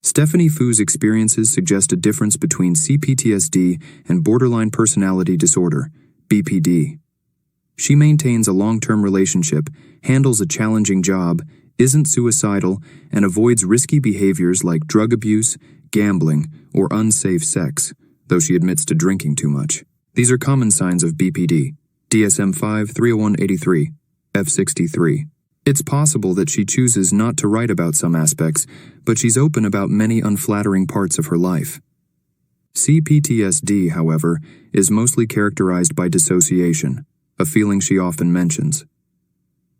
Stephanie Fu's experiences suggest a difference between CPTSD and borderline personality disorder, BPD. She maintains a long-term relationship, handles a challenging job, isn't suicidal, and avoids risky behaviors like drug abuse, gambling, or unsafe sex, though she admits to drinking too much. These are common signs of BPD. DSM-5 30183, F63. It's possible that she chooses not to write about some aspects, but she's open about many unflattering parts of her life. CPTSD, however, is mostly characterized by dissociation, a feeling she often mentions.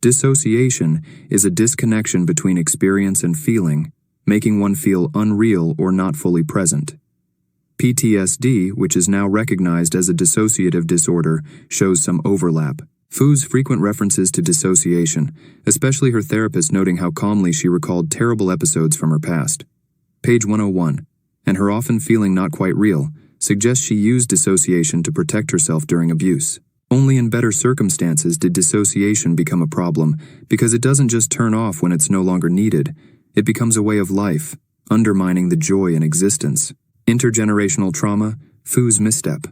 Dissociation is a disconnection between experience and feeling, making one feel unreal or not fully present. PTSD, which is now recognized as a dissociative disorder, shows some overlap. Fu's frequent references to dissociation, especially her therapist noting how calmly she recalled terrible episodes from her past. Page 101, and her often feeling not quite real, suggests she used dissociation to protect herself during abuse. Only in better circumstances did dissociation become a problem, because it doesn't just turn off when it's no longer needed. It becomes a way of life, undermining the joy in existence. Intergenerational trauma, Fu's misstep.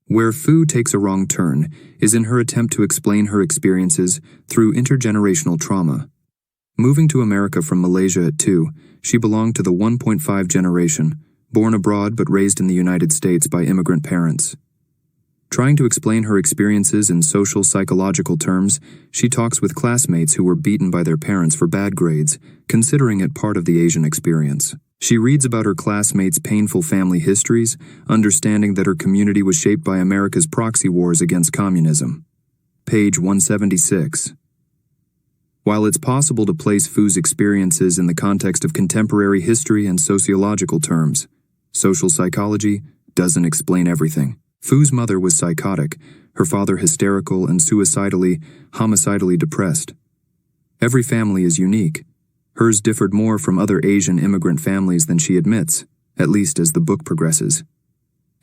Where Fu takes a wrong turn is in her attempt to explain her experiences through intergenerational trauma. Moving to America from Malaysia at 2, she belonged to the 1.5 generation, born abroad but raised in the United States by immigrant parents. Trying to explain her experiences in social psychological terms, she talks with classmates who were beaten by their parents for bad grades, considering it part of the Asian experience. She reads about her classmates' painful family histories, understanding that her community was shaped by America's proxy wars against communism. Page 176. While it's possible to place Fu's experiences in the context of contemporary history and sociological terms, social psychology doesn't explain everything. Fu's mother was psychotic, her father hysterical and homicidally depressed. Every family is unique. Hers differed more from other Asian immigrant families than she admits, at least as the book progresses.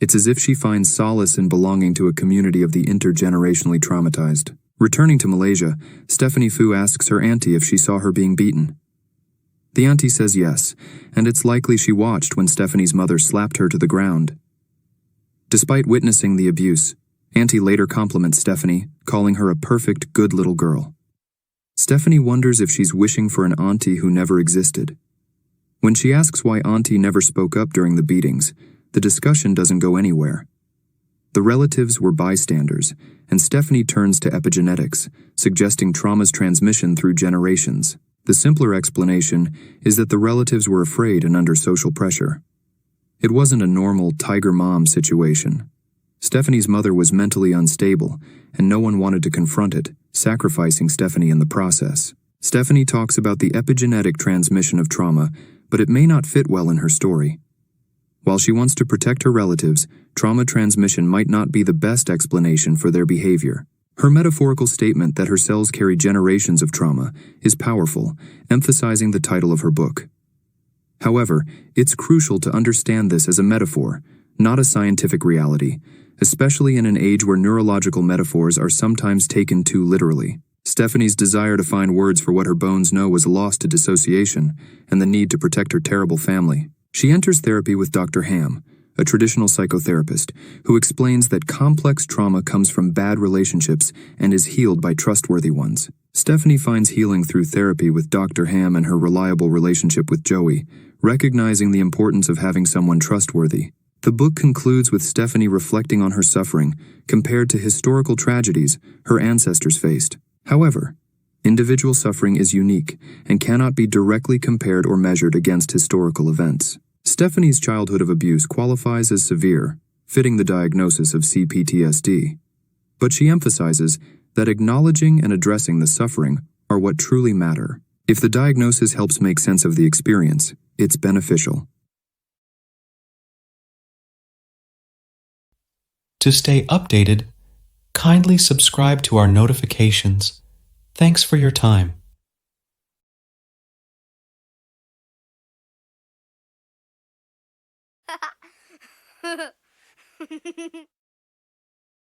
It's as if she finds solace in belonging to a community of the intergenerationally traumatized. Returning to Malaysia, Stephanie Fu asks her auntie if she saw her being beaten. The auntie says yes, and it's likely she watched when Stephanie's mother slapped her to the ground. Despite witnessing the abuse, Auntie later compliments Stephanie, calling her a perfect, good little girl. Stephanie wonders if she's wishing for an auntie who never existed. When she asks why Auntie never spoke up during the beatings, the discussion doesn't go anywhere. The relatives were bystanders, and Stephanie turns to epigenetics, suggesting trauma's transmission through generations. The simpler explanation is that the relatives were afraid and under social pressure. It wasn't a normal tiger mom situation. Stephanie's mother was mentally unstable, and no one wanted to confront it, sacrificing Stephanie in the process. Stephanie talks about the epigenetic transmission of trauma, but it may not fit well in her story. While she wants to protect her relatives, trauma transmission might not be the best explanation for their behavior. Her metaphorical statement that her cells carry generations of trauma is powerful, emphasizing the title of her book. However, it's crucial to understand this as a metaphor, not a scientific reality, especially in an age where neurological metaphors are sometimes taken too literally. Stephanie's desire to find words for what her bones know was lost to dissociation and the need to protect her terrible family. She enters therapy with Dr. Ham, a traditional psychotherapist, who explains that complex trauma comes from bad relationships and is healed by trustworthy ones. Stephanie finds healing through therapy with Dr. Ham and her reliable relationship with Joey, recognizing the importance of having someone trustworthy. The book concludes with Stephanie reflecting on her suffering compared to historical tragedies her ancestors faced. However, individual suffering is unique and cannot be directly compared or measured against historical events. Stephanie's childhood of abuse qualifies as severe, fitting the diagnosis of CPTSD. But she emphasizes that acknowledging and addressing the suffering are what truly matter. If the diagnosis helps make sense of the experience, it's beneficial. To stay updated, kindly subscribe to our notifications. Thanks for your time.